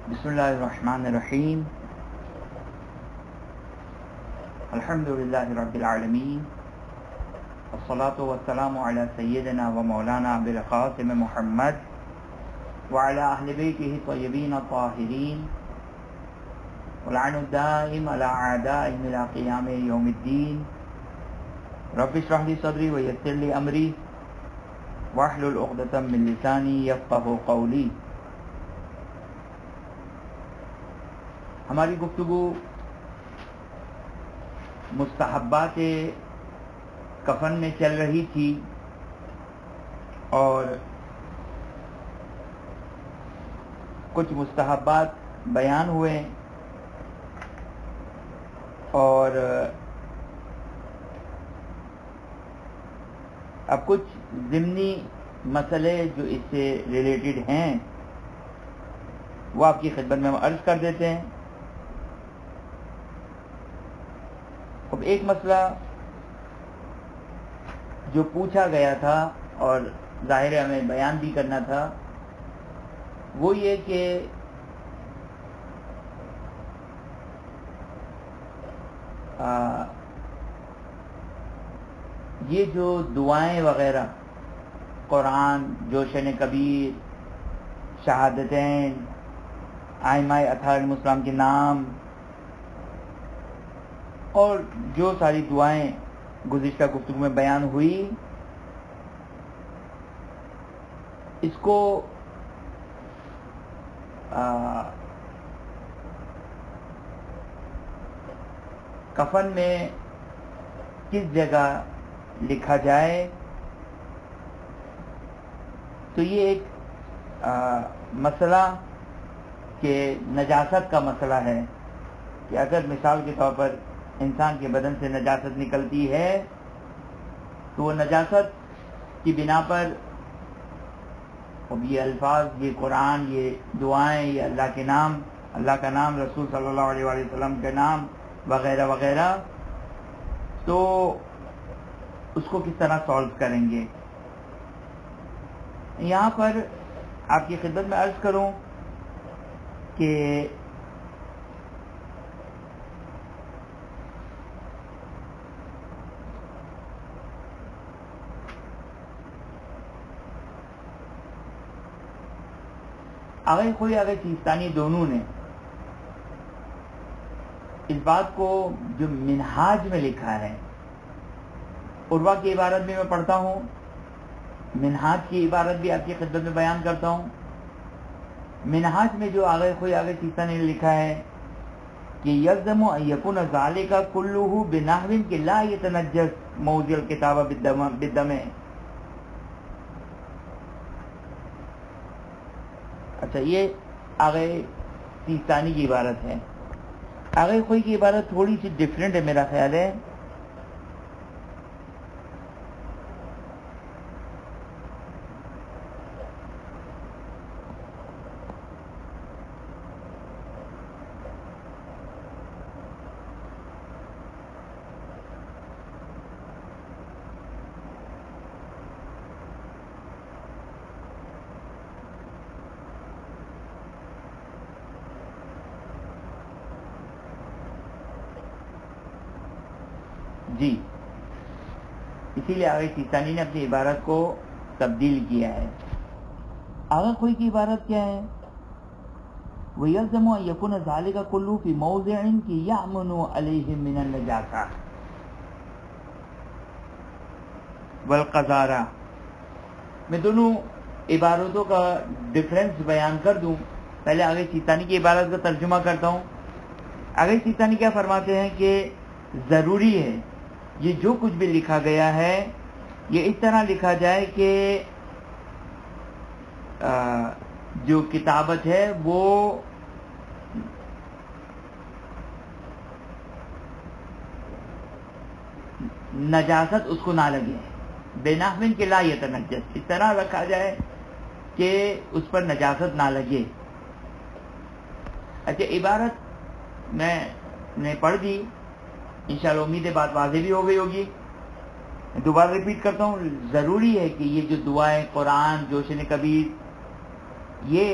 بسم اللہ الرحمن الرحیم الحمد للہ رب العالمین والصلاة والسلام علی سیدنا و مولانا ابوالقاسم محمد وعلی اہل بیتہ الطیبین الطاہرین واللعن الدائم علی اعدائہم الی قیام یوم الدین رب اشرح لی صدری ویسر لی امری واحلل عقدۃ من لسانی یفقہوا قولی۔ ہماری گفتگو مستحبات کفن میں چل رہی تھی اور کچھ مستحبات بیان ہوئے اور اب کچھ ضمنی مسئلے جو اس سے ریلیٹڈ ہیں وہ آپ کی خدمت میں ہم عرض کر دیتے ہیں۔ اب ایک مسئلہ جو پوچھا گیا تھا اور ظاہر ہے ہمیں بیان بھی کرنا تھا وہ یہ کہ یہ جو دعائیں وغیرہ قرآن، جوشن کبیر، شہادتین، ائمہ اطہار علیہم السلام کے نام اور جو ساری دعائیں گزشتہ گفتگو میں بیان ہوئی، اس کو کفن میں کس جگہ لکھا جائے، تو یہ ایک مسئلہ کہ نجاست کا مسئلہ ہے کہ اگر مثال کے طور پر انسان کے بدن سے نجاست نکلتی ہے تو وہ نجاست کی بنا پر اب یہ الفاظ، یہ قرآن، یہ دعائیں، یہ اللہ کے نام، اللہ کا نام، رسول صلی اللہ علیہ وآلہ وسلم کا نام وغیرہ وغیرہ، تو اس کو کس طرح سالو کریں گے۔ یہاں پر آپ کی خدمت میں عرض کروں کہ آغا خوئی آغا سیستانی دونوں نے اس بات کو جو منہاج میں لکھا ہے، عروہ کی عبارت بھی میں پڑھتا ہوں، منہاج کی عبارت بھی آپ کی خدمت میں بیان کرتا ہوں۔ منہاج میں جو آغا خوئی آغا سیستانی نے لکھا ہے کہ یلزم ان یکون ذالک کلہ بنحو کہ لا یتنجس موضع الکتابہ بالدم۔ اچھا، یہ آغا سیستانی کی عبارت ہے۔ آغا خوئی کی عبارت تھوڑی سی ڈیفرنٹ ہے میرا خیال ہے۔ جی، اسی لیے آغا سیستانی نے اپنی عبارت کو تبدیل کیا ہے۔ آغا خوئی کی عبارت کیا ہے؟ وَيَلْزَمُ أَن يَكُونَ ذَلِكَ كُلُّهُ فِي مَوْضِعٍ كِي يَأْمُنُ عَلَيْهِ مِنَ النَّجَاسَةِ وَالْقَذَارَةِ۔ میں دونوں عبارتوں کا ڈفرنس بیان کر دوں۔ پہلے آغا سیستانی کی عبارت کا ترجمہ کرتا ہوں۔ آغا سیستانی کیا فرماتے ہیں کہ ضروری ہے یہ جو کچھ بھی لکھا گیا ہے یہ اس طرح لکھا جائے کہ جو کتابت ہے وہ نجاست اس کو نہ لگے، بنحو کہ لا یتنجس، اس طرح رکھا جائے کہ اس پر نجاست نہ لگے۔ اچھا، عبارت میں نے پڑھ دی، انشاءاللہ امید ہے بات واضح بھی ہو گئی ہوگی۔ دوبارہ ریپیٹ کرتا ہوں، ضروری ہے کہ یہ جو دعائیں قرآن، جوشن کبیر، یہ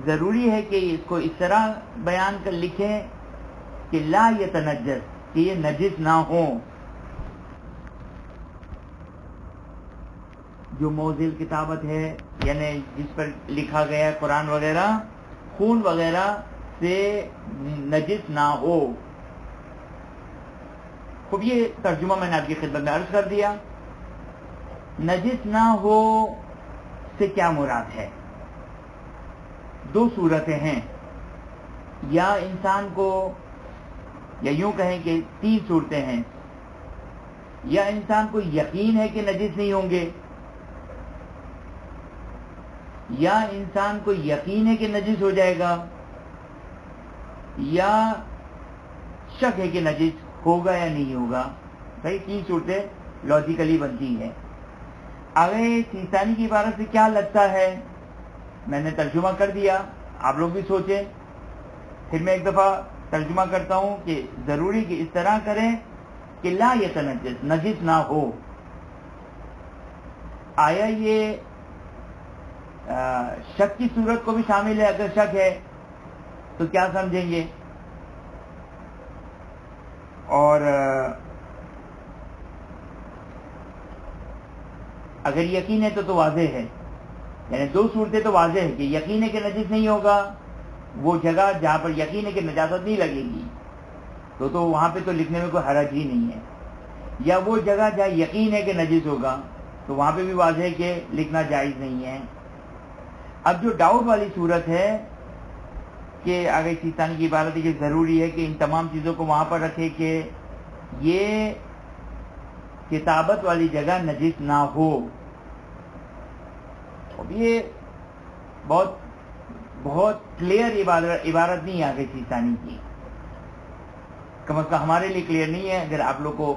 ضروری ہے کہ اس کو اس طرح بیان کر لکھیں کہ لا یتنجس، کہ یہ نجس نہ ہو. جو موضع کتابت ہے یعنی جس پر لکھا گیا ہے قرآن وغیرہ، خون وغیرہ سے نجس نہ ہو. خوب یہ ترجمہ میں نے آپ کی خدمت میں عرض کر دیا. نجس نہ ہو سے کیا مراد ہے؟ دو صورتیں ہیں. یا انسان کو، یا یوں کہیں کہ تین صورتیں ہیں. یا انسان کو یقین ہے کہ نجس نہیں ہوں گے، یا انسان کو یقین ہے کہ نجس ہو جائے گا، یا شک ہے کہ نجس ہوگا یا نہیں ہوگا. صحیح، تین صورتیں لاجیکلی بنتی ہیں. آگے سیستانی کی عبارت سے کیا لگتا ہے میں نے ترجمہ کر دیا، آپ لوگ بھی سوچیں. پھر میں ایک دفعہ ترجمہ کرتا ہوں کہ ضروری کہ اس طرح کریں کہ لا یتنجس، نجس نہ ہو. آیا یہ شک کی صورت کو بھی شامل ہے؟ اگر شک ہے تو کیا سمجھیں گے؟ اور اگر یقین ہے تو واضح ہے. یعنی دو صورتیں تو واضح ہے کہ یقین ہے کہ نجس نہیں ہوگا، وہ جگہ جہاں پر یقین ہے کہ نجاست نہیں لگے گی تو وہاں پہ تو لکھنے میں کوئی حرج ہی نہیں ہے. یا وہ جگہ جہاں یقین ہے کہ نجس ہوگا تو وہاں پہ بھی واضح ہے کہ لکھنا جائز نہیں ہے. اب جو ڈاؤٹ والی صورت ہے کہ آگے سیستانی کی عبارت ہے کہ ضروری ہے کہ ان تمام چیزوں کو وہاں پر رکھے کہ یہ کتابت والی جگہ نجس نہ ہو. اب یہ بہت کلیئر عبارت نہیں ہے آگے سیستانی کی، کم از کم ہمارے لیے کلیئر نہیں ہے. اگر آپ لوگ کو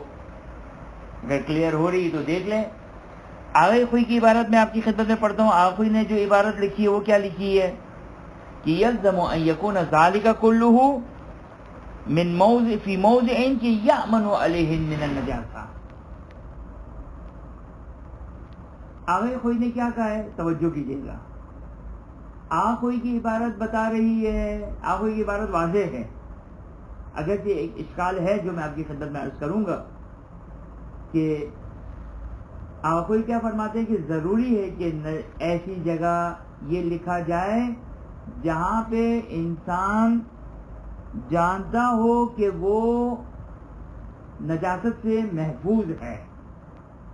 اگر کلیئر ہو رہی تو دیکھ لیں. آغا خوئی کی عبارت میں آپ کی خدمت میں پڑھتا ہوں. آغا خوئی نے جو عبارت لکھی ہے وہ کیا لکھی ہے کہ یلزم ان یکون ذالک کلہ من موضع فی موضع کہ یأمن علیہ من النجاسہ. آغا خوئی نے کیا کہا ہے؟ توجہ کیجئے گا. آغا خوئی کی عبارت بتا رہی ہے، آغا خوئی کی عبارت واضح ہے، اگرچہ ایک اشکال ہے جو میں آپ کی خدمت میں عرض کروں گا کہ آغا خوئی کیا فرماتے ہیں کہ ضروری ہے کہ ایسی جگہ یہ لکھا جائے جہاں پہ انسان جانتا ہو کہ وہ نجاست سے محفوظ ہے.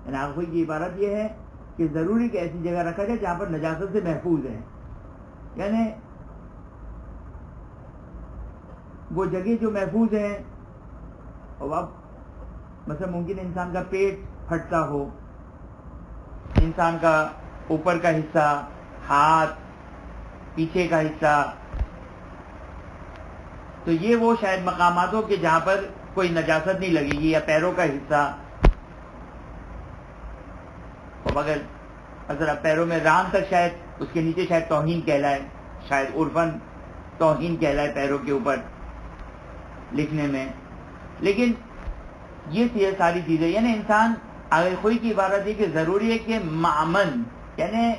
یعنی آغا خوئی کی عبارت یہ ہے کہ ضروری کہ ایسی جگہ رکھا جائے جہاں پر نجاست سے محفوظ ہے. یعنی وہ جگہ جو محفوظ ہیں، اور اب مثلا ممکن ہے انسان کا پیٹ پھٹتا ہو، انسان کا اوپر کا حصہ، ہاتھ، پیچھے کا حصہ، تو یہ وہ شاید مقامات ہو کہ جہاں پر کوئی نجاست نہیں لگے گی، یا پیروں کا حصہ. اور اگر پیروں میں ران تک شاید اس کے نیچے شاید توہین کہلائے، شاید عرفاً توہین کہلائے پیروں کے اوپر لکھنے میں. لیکن یہ ساری چیزیں یعنی انسان آغا خوئی کی عبارت ہے کہ ضروری ہے کہ معمن، یعنی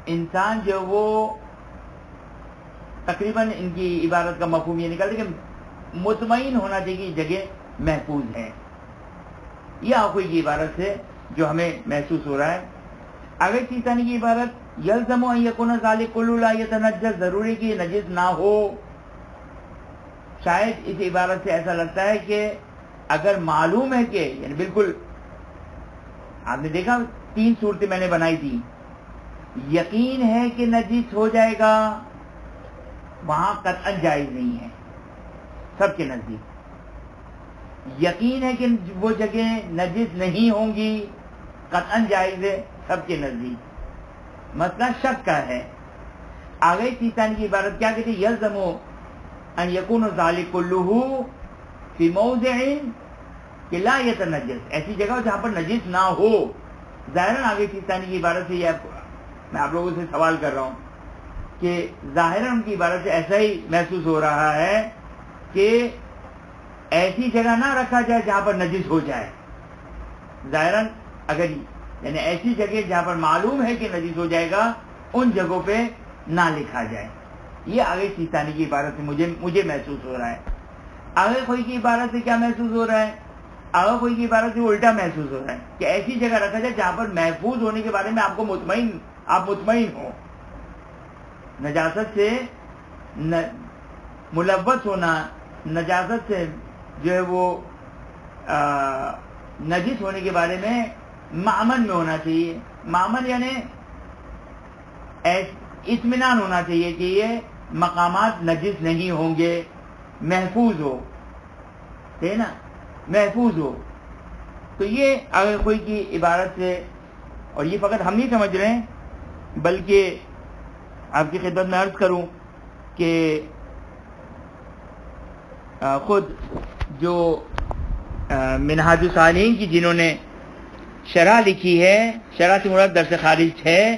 انسان جو وہ تقریباً ان کی عبارت کا مفہوم یہ نکلتا ہے کہ مطمئن ہونا چاہیے کہ جگہ محفوظ ہے. یہ آغا خوئی کی عبارت سے جو ہمیں محسوس ہو رہا ہے. آگے سیستانی کی عبارت یلزم ان یکون ذالک کلہ لا یتنجس، ضروری کہ نجس نہ ہو. شاید اس عبارت سے ایسا لگتا ہے کہ اگر معلوم ہے کہ یعنی بالکل آپ نے دیکھا تین صورتیں میں نے بنائی تھی، یقین ہے کہ نجس ہو جائے گا، وہاں قطعاً جائز نہیں ہے سب کے نزدیک. یقین ہے کہ وہ جگہ نجس نہیں ہوں گی، قطعاً جائز ہے سب کے نزدیک. مسئلہ شک کا ہے. آگے سیستانی کی عبارت کیا کہتی ہے؟ یلزم ان یکون ذالک کلہ فی موضع کہ لا یتنجس، ایسی جگہ جہاں پر نجس نہ ہو. ظاہراً آگے سیستانی کی عبارت سے یہ میں آپ لوگوں سے سوال کر رہا ہوں کہ ظاہراً ان کی عبارت سے ایسا ہی محسوس ہو رہا ہے کہ ایسی جگہ نہ رکھا جائے جہاں پر نجس ہو جائے. ظاہراً اگر یعنی ایسی جگہ جہاں پر معلوم ہے کہ نجس ہو جائے گا ان جگہوں پہ نہ لکھا جائے. یہ آگے سیستانی کی عبارت سے مجھے محسوس ہو رہا ہے. آگے کوئی کی عبارت سے کیا محسوس ہو رہا ہے؟ آگے کوئی کی عبارت سے الٹا محسوس ہو رہا ہے کہ ایسی جگہ رکھا جائے جہاں پر محفوظ ہونے کے بارے میں آپ مطمئن ہو. نجاست سے ملوث ہونا، نجاست سے جو ہے وہ نجس ہونے کے بارے میں مأمن میں ہونا چاہیے. مأمن یعنی اطمینان ہونا چاہیے کہ یہ مقامات نجس نہیں ہوں گے، محفوظ ہو، ہے نا، محفوظ ہو. تو یہ اگر کوئی کی عبارت سے، اور یہ فقط ہم نہیں سمجھ رہے ہیں بلکہ آپ کی خدمت میں عرض کروں کہ خود جو منہاج الصالحین کی جنہوں نے شرح لکھی ہے، شرح سے مراد درس خارج ہے،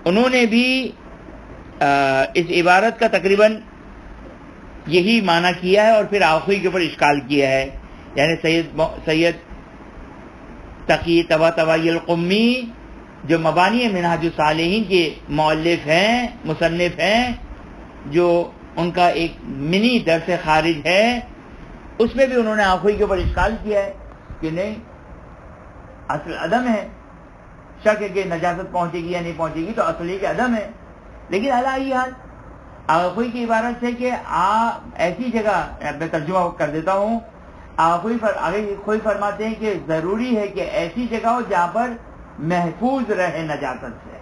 انہوں نے بھی اس عبارت کا تقریباً یہی معنی کیا ہے اور پھر آخری کے اوپر اشکال کیا ہے. یعنی سید تقی طباطبائی القمی جو مبانی منہاج الصالحین کے مؤلف ہیں، مصنف ہیں، جو ان کا ایک منی درس خارج ہے، اس میں بھی انہوں نے آخری کے اوپر اشکال کیا ہے کہ نہیں، اصل عدم ہے. شک ہے کہ نجاست پہنچے گی یا نہیں پہنچے گی، تو اصل یہ کہ عدم ہے. لیکن علی حال آخری کی عبارت سے کہ ایسی جگہ، میں ترجمہ کر دیتا ہوں، آگے فرماتے ہیں کہ ضروری ہے کہ ایسی جگہ ہو جہاں پر محفوظ رہے نجاست سے.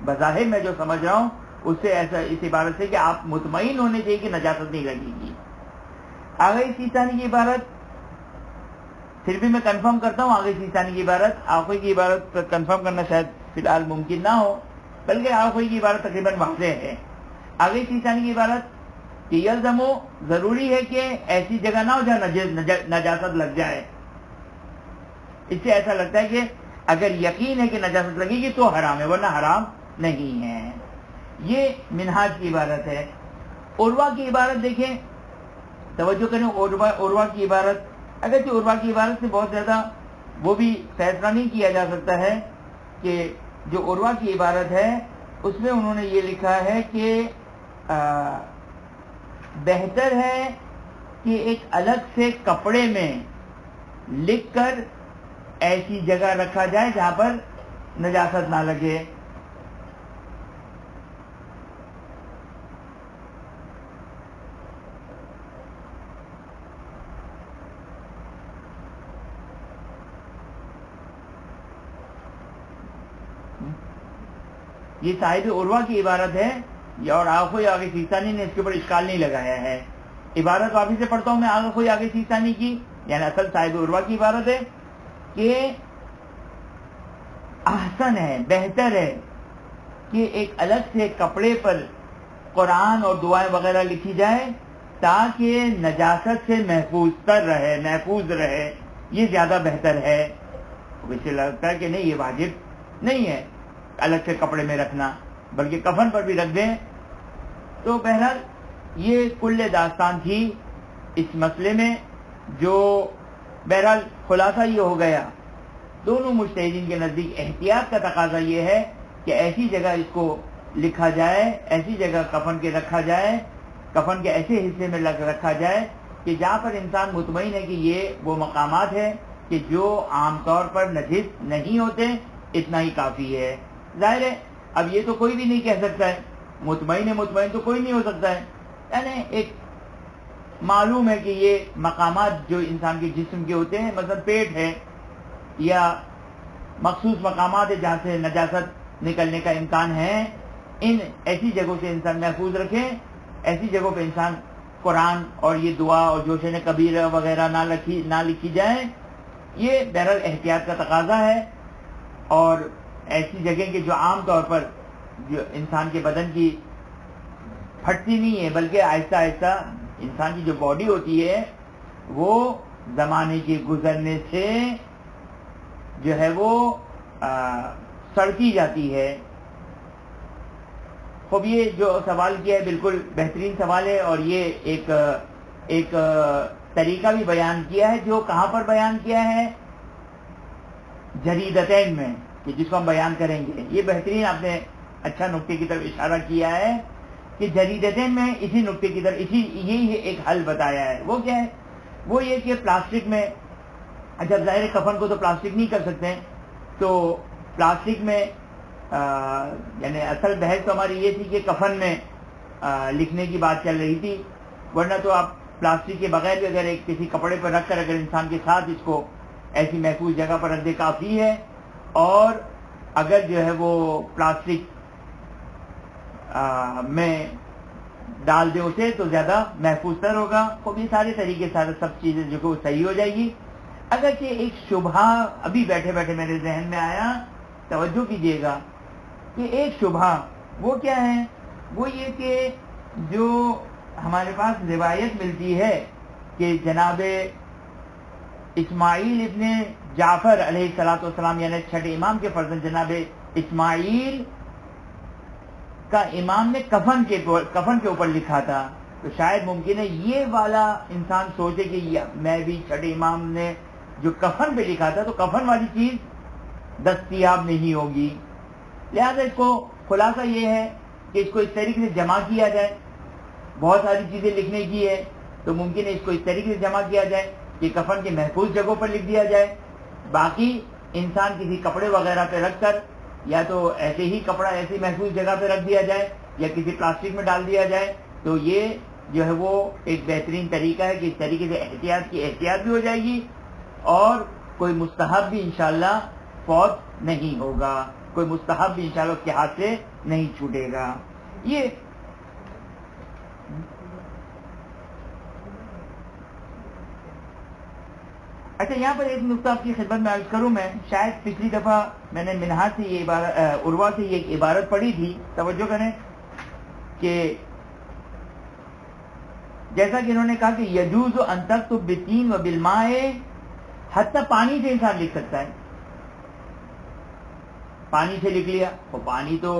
بظاہر میں جو سمجھ رہا ہوں اس سے ایسا، اس عبارت سے کہ آپ مطمئن ہونے چاہیے کہ نجاست نہیں لگے گی. آگے سیستانی کی عبارت پھر بھی میں کنفرم کرتا ہوں، آگے سیستانی کی عبارت، آخری کی عبارت کنفرم کرنا شاید فی الحال ممکن نہ ہو، بلکہ آخری کی عبارت تقریباً واضح ہے. آگے سیستانی کی عبارت کہ یلزمو، ضروری ہے کہ ایسی جگہ نہ ہو جہاں نجاست لگ جائے. اس سے ایسا لگتا ہے کہ اگر یقین ہے کہ نجاست لگے گی تو حرام ہے، ورنہ حرام نہیں ہے. یہ منہاج کی عبارت ہے. عروہ کی عبارت دیکھیں، توجہ کریں. عروہ کی عبارت، اگرچہ عروہ کی عبارت سے بہت زیادہ وہ بھی فیصلہ نہیں کیا جا سکتا ہے کہ جو عروہ کی عبارت ہے اس میں انہوں نے یہ لکھا ہے کہ بہتر ہے کہ ایک الگ سے کپڑے میں لکھ کر ایسی جگہ رکھا جائے جہاں پر نجاست نہ لگے. یہ صاحب عروہ کی عبارت ہے، اور آگے سیستانی نے اس کے اوپر اشکال نہیں لگایا ہے. عبارت واپس سے پڑھتا ہوں میں آگے سیستانی کی، یعنی اصل صاحب عروہ کی عبارت ہے کہ احسن ہے، بہتر ہے کہ ایک الگ سے کپڑے پر قرآن اور دعائیں وغیرہ لکھی جائے تاکہ نجاست سے محفوظ رہے. یہ زیادہ بہتر ہے. اسے لگتا ہے کہ نہیں، یہ واجب نہیں ہے الگ سے کپڑے میں رکھنا، بلکہ کفن پر بھی رکھ دیں. تو بہرحال یہ کل داستان تھی اس مسئلے میں، جو بہرحال خلاصہ یہ ہو گیا، دونوں مجتہدین کے نزدیک احتیاط کا تقاضا یہ ہے کہ ایسی جگہ اس کو لکھا جائے، ایسی جگہ کفن کے رکھا جائے، کفن کے ایسے حصے میں رکھا جائے کہ جہاں پر انسان مطمئن ہے کہ یہ وہ مقامات ہیں کہ جو عام طور پر نجس نہیں ہوتے. اتنا ہی کافی ہے. ظاہر ہے اب یہ تو کوئی بھی نہیں کہہ سکتا ہے، مطمئن تو کوئی نہیں ہو سکتا ہے. یعنی ایک معلوم ہے کہ یہ مقامات جو انسان کے جسم کے ہوتے ہیں، مثلا پیٹ ہے یا مخصوص مقامات ہے جہاں سے نجاست نکلنے کا امکان ہے، ان ایسی جگہوں سے انسان محفوظ رکھے. ایسی جگہوں پہ انسان قرآن اور یہ دعا اور جوشن کبیرہ وغیرہ نہ لکھی جائے. یہ بہرحال احتیاط کا تقاضا ہے. اور ایسی جگہ کہ جو عام طور پر جو انسان کے بدن کی پھٹتی نہیں ہے، بلکہ آہستہ آہستہ انسان کی جو باڈی ہوتی ہے وہ زمانے کے گزرنے سے جو ہے وہ سڑتی جاتی ہے. خوب یہ جو سوال کیا ہے بالکل بہترین سوال ہے، اور یہ ایک طریقہ بھی بیان کیا ہے، جو کہاں پر بیان کیا ہے؟ جریدتین میں، کہ جس کو ہم بیان کریں گے. یہ بہترین آپ نے اچھا نقطے کی طرف اشارہ کیا ہے کہ جریدتین میں اسی نقطے کی طرف یہی ایک حل بتایا ہے. وہ کیا ہے؟ وہ یہ کہ پلاسٹک میں، جب ظاہر کفن کو تو پلاسٹک نہیں کر سکتے، تو پلاسٹک میں یعنی اصل بحث تو ہماری یہ تھی کہ کفن میں لکھنے کی بات چل رہی تھی، ورنہ تو آپ پلاسٹک کے بغیر بھی اگر ایک کسی کپڑے پر رکھ کر اگر انسان کے ساتھ اس کو ایسی محفوظ جگہ پر رکھ دے کافی ہے. اور اگر جو ہے وہ پلاسٹک میں ڈال دے اسے تو زیادہ محفوظ تر ہوگا. خوب یہ سارے طریقے سب چیزیں جو کہ صحیح ہو جائے گی. اگرچہ ایک شبہ ابھی بیٹھے بیٹھے میرے ذہن میں آیا، توجہ کیجیے گا کہ ایک شبہ وہ کیا ہے؟ وہ یہ کہ جو ہمارے پاس روایت ملتی ہے کہ جناب اسماعیل ابن جعفر علیہ السلام یعنی چھٹے امام کے فرزند جناب اسماعیل کا امام نے کفن کے اوپر لکھا تھا، تو شاید ممکن ہے یہ والا انسان سوچے کہ میں بھی چھٹے امام نے جو کفن پہ لکھا تھا تو کفن والی چیز دستیاب نہیں ہوگی. لہذا اس کو خلاصہ یہ ہے کہ اس کو اس طریقے سے جمع کیا جائے. بہت ساری چیزیں لکھنے کی ہے تو ممکن ہے اس کو اس طریقے سے جمع کیا جائے کہ کفن کے محفوظ جگہوں پر لکھ دیا جائے، باقی انسان کسی کپڑے وغیرہ پہ رکھ کر یا تو ایسے ہی کپڑا ایسی محفوظ جگہ پہ رکھ دیا جائے یا کسی پلاسٹک میں ڈال دیا جائے. تو یہ جو ہے وہ ایک بہترین طریقہ ہے کہ اس طریقے سے احتیاط بھی ہو جائے گی اور کوئی مستحب بھی انشاءاللہ فوت نہیں ہوگا، کوئی مستحب بھی انشاءاللہ اس کے ہاتھ سے نہیں چھوٹے گا. یہ اچھا، یہاں پر ایک نقطہ آپ کی خدمت میں عرض کروں. میں شاید پچھلی دفعہ میں نے منہاج سے یہ عبارت عروہ سے یہ عبارت پڑھی تھی، توجہ کریں کہ جیسا کہ انہوں نے کہا کہ یجوز ان تکتب بالتین و بالماء، حتی پانی سے انسان لکھ سکتا ہے. پانی سے لکھ لیا، اور پانی تو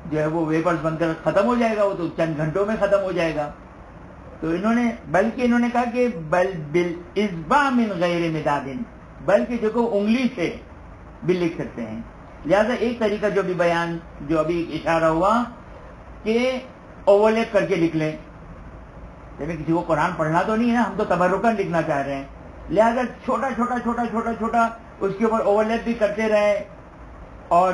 جو ہے وہ ویپرز بن کر ختم ہو جائے گا، وہ تو چند گھنٹوں میں ختم ہو جائے گا. تو بلکہ انہوں نے کہا کہ بل بالاصبع من غیر مداد، بلکہ جو کو انگلی سے بھی لکھ سکتے ہیں. لہذا ایک طریقہ جو ابھی اشارہ ہوا کہ اوورلیپ کر کے لکھ لیں. جب کسی کو قرآن پڑھنا تو نہیں ہے نا، ہم تو تبرکن لکھنا چاہ رہے ہیں، لہذا چھوٹا چھوٹا اس کے اوپر اوورلیپ بھی کرتے رہیں. اور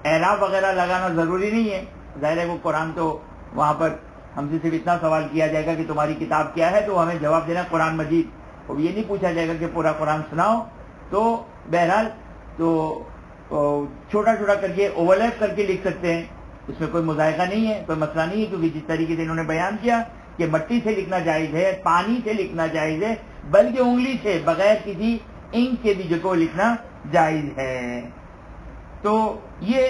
اعراب وغیرہ لگانا ضروری نہیں ہے، ظاہر ہے وہ قرآن تو وہاں پر ہم سے صرف اتنا سوال کیا جائے گا کہ تمہاری کتاب کیا ہے، تو ہمیں جواب دینا قرآن مجید. اور یہ نہیں پوچھا جائے گا کہ پورا قرآن سناؤ. تو بہرحال تو چھوٹا کر کے اوورلیپ کر کے لکھ سکتے ہیں، اس میں کوئی مذائقہ نہیں ہے، کوئی مسئلہ نہیں ہے. کیونکہ جس طریقے سے انہوں نے بیان کیا کہ مٹی سے لکھنا جائز ہے، پانی سے لکھنا جائز ہے، بلکہ انگلی سے بغیر کسی انک کے بھی جو کو لکھنا جائز ہے. تو یہ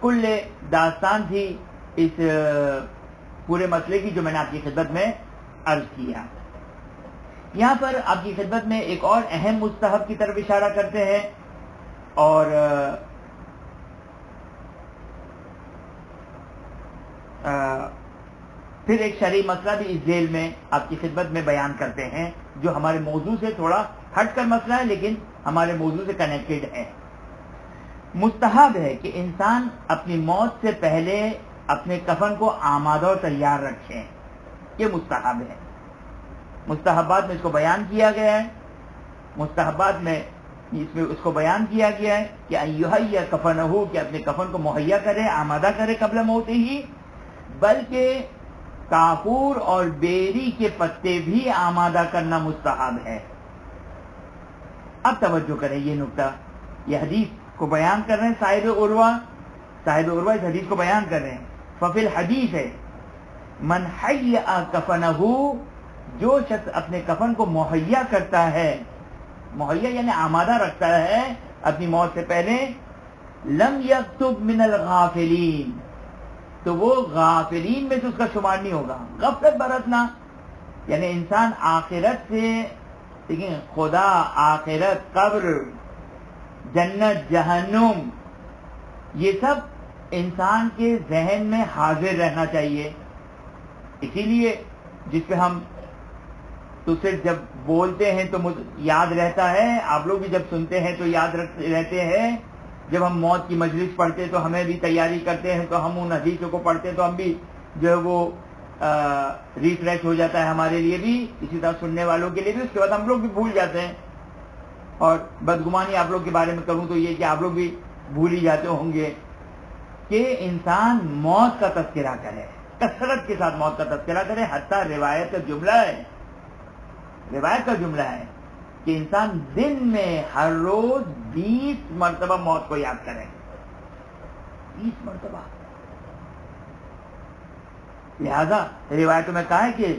کل داستان تھی اس پورے مسئلے کی جو میں نے آپ کی خدمت میں عرض کیا. یہاں پر آپ کی خدمت میں ایک اور اہم مستحب کی طرف اشارہ کرتے ہیں، اور پھر ایک شرعی مسئلہ بھی اس ذیل میں آپ کی خدمت میں بیان کرتے ہیں جو ہمارے موضوع سے تھوڑا ہٹ کر مسئلہ ہے لیکن ہمارے موضوع سے کنیکٹڈ ہے. مستحب ہے کہ انسان اپنی موت سے پہلے اپنے کفن کو آمادہ اور تیار رکھیں. یہ مستحب ہے. مستحبات میں اس کو بیان کیا گیا ہے، مستحبات میں اس کو بیان کیا گیا ہے کہ ایہیا کفنہ، کہ اپنے کفن کو مہیا کرے، آمادہ کرے قبل موت ہی، بلکہ کافور اور بیری کے پتے بھی آمادہ کرنا مستحب ہے. اب توجہ کریں یہ نقطہ، یہ حدیث کو بیان کر رہے ہیں صاحب عروہ اس حدیث کو بیان کر رہے ہیں. ففی الحدیث ہے من حیّا کفنہ، جو شخص اپنے کفن کو مہیا کرتا ہے، مہیا یعنی آمادہ رکھتا ہے اپنی موت سے پہلے، لم یکتب من الغافلین، تو وہ غافلین میں سے اس کا شمار نہیں ہوگا. غفلت برتنا یعنی انسان آخرت سے، دیکھیں خدا، آخرت، قبر، جنت، جہنم، یہ سب انسان کے ذہن میں حاضر رہنا چاہیے. اسی لیے جس پہ ہم تو صرف جب بولتے ہیں تو یاد رہتا ہے، آپ لوگ بھی جب سنتے ہیں تو یاد رہتے ہیں جب ہم موت کی مجلس پڑھتے تو ہمیں بھی تیاری کرتے ہیں، تو ہم ان حدیثوں کو پڑھتے تو ہم بھی جو ہے وہ ریفریش ہو جاتا ہے ہمارے لیے بھی، اسی طرح سننے والوں کے لیے بھی. اس کے بعد ہم لوگ بھی بھول جاتے ہیں. اور بدگمانی آپ لوگ کے بارے میں کروں تو یہ کہ آپ لوگ بھی بھول ہی جاتے ہوں گے کہ انسان موت کا تذکرہ کرے، کثرت کے ساتھ موت کا تذکرہ کرے. حتیٰ روایت کا جملہ ہے کہ انسان دن میں ہر روز 20 مرتبہ موت کو یاد کرے. 20 مرتبہ. لہذا روایتوں میں کہا ہے کہ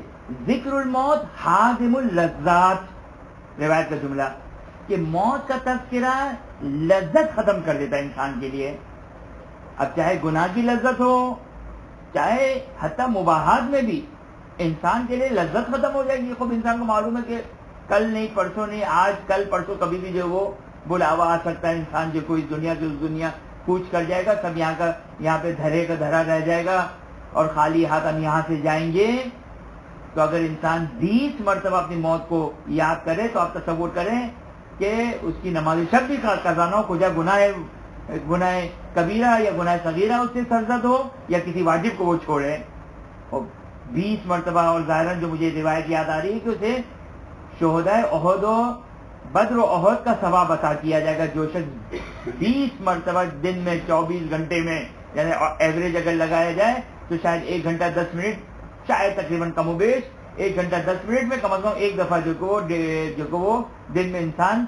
ذکر الموت حادم اللذات، روایت کا جملہ کہ موت کا تذکرہ لذت ختم کر دیتا ہے انسان کے لیے. اب چاہے گناہ کی لذت ہو، چاہے حتیٰ مباحات میں بھی انسان کے لیے لذت ختم ہو جائے گی. خوب انسان کو معلوم ہے کہ کل نہیں، پرسوں نہیں، آج کل پرسوں کبھی بھی جو وہ بلاوا آ سکتا ہے. انسان جو کوئی دنیا سے اس دنیا کوچ کر جائے گا، سب یہاں پہ دھرے کا دھرا رہ جائے گا اور خالی ہاتھ ہم یہاں سے جائیں گے. تو اگر انسان 20 مرتبہ اپنی موت کو یاد کرے تو آپ تصور کریں کہ اس کی نماز شب بھی قضا نہ ہو، کجا گناہ کبیرہ یا گناہ صغیرہ اس سے سرزد ہو یا کسی واجب کو وہ چھوڑے. اور 20 مرتبہ. اور ظاہراً جو مجھے روایت یاد آ رہی ہے کہ اسے شہدائے احد و بدر و احد کا ثواب عطا کیا جائے گا. جو شخص 20 مرتبہ دن میں 24 گھنٹے میں یعنی ایوریج اگر لگایا جائے تو شاید 1 گھنٹہ 10 منٹ، شاید تقریباً کم و بیش 1 گھنٹہ 10 منٹ میں کم از کم ایک دفعہ جو کہ وہ دن میں انسان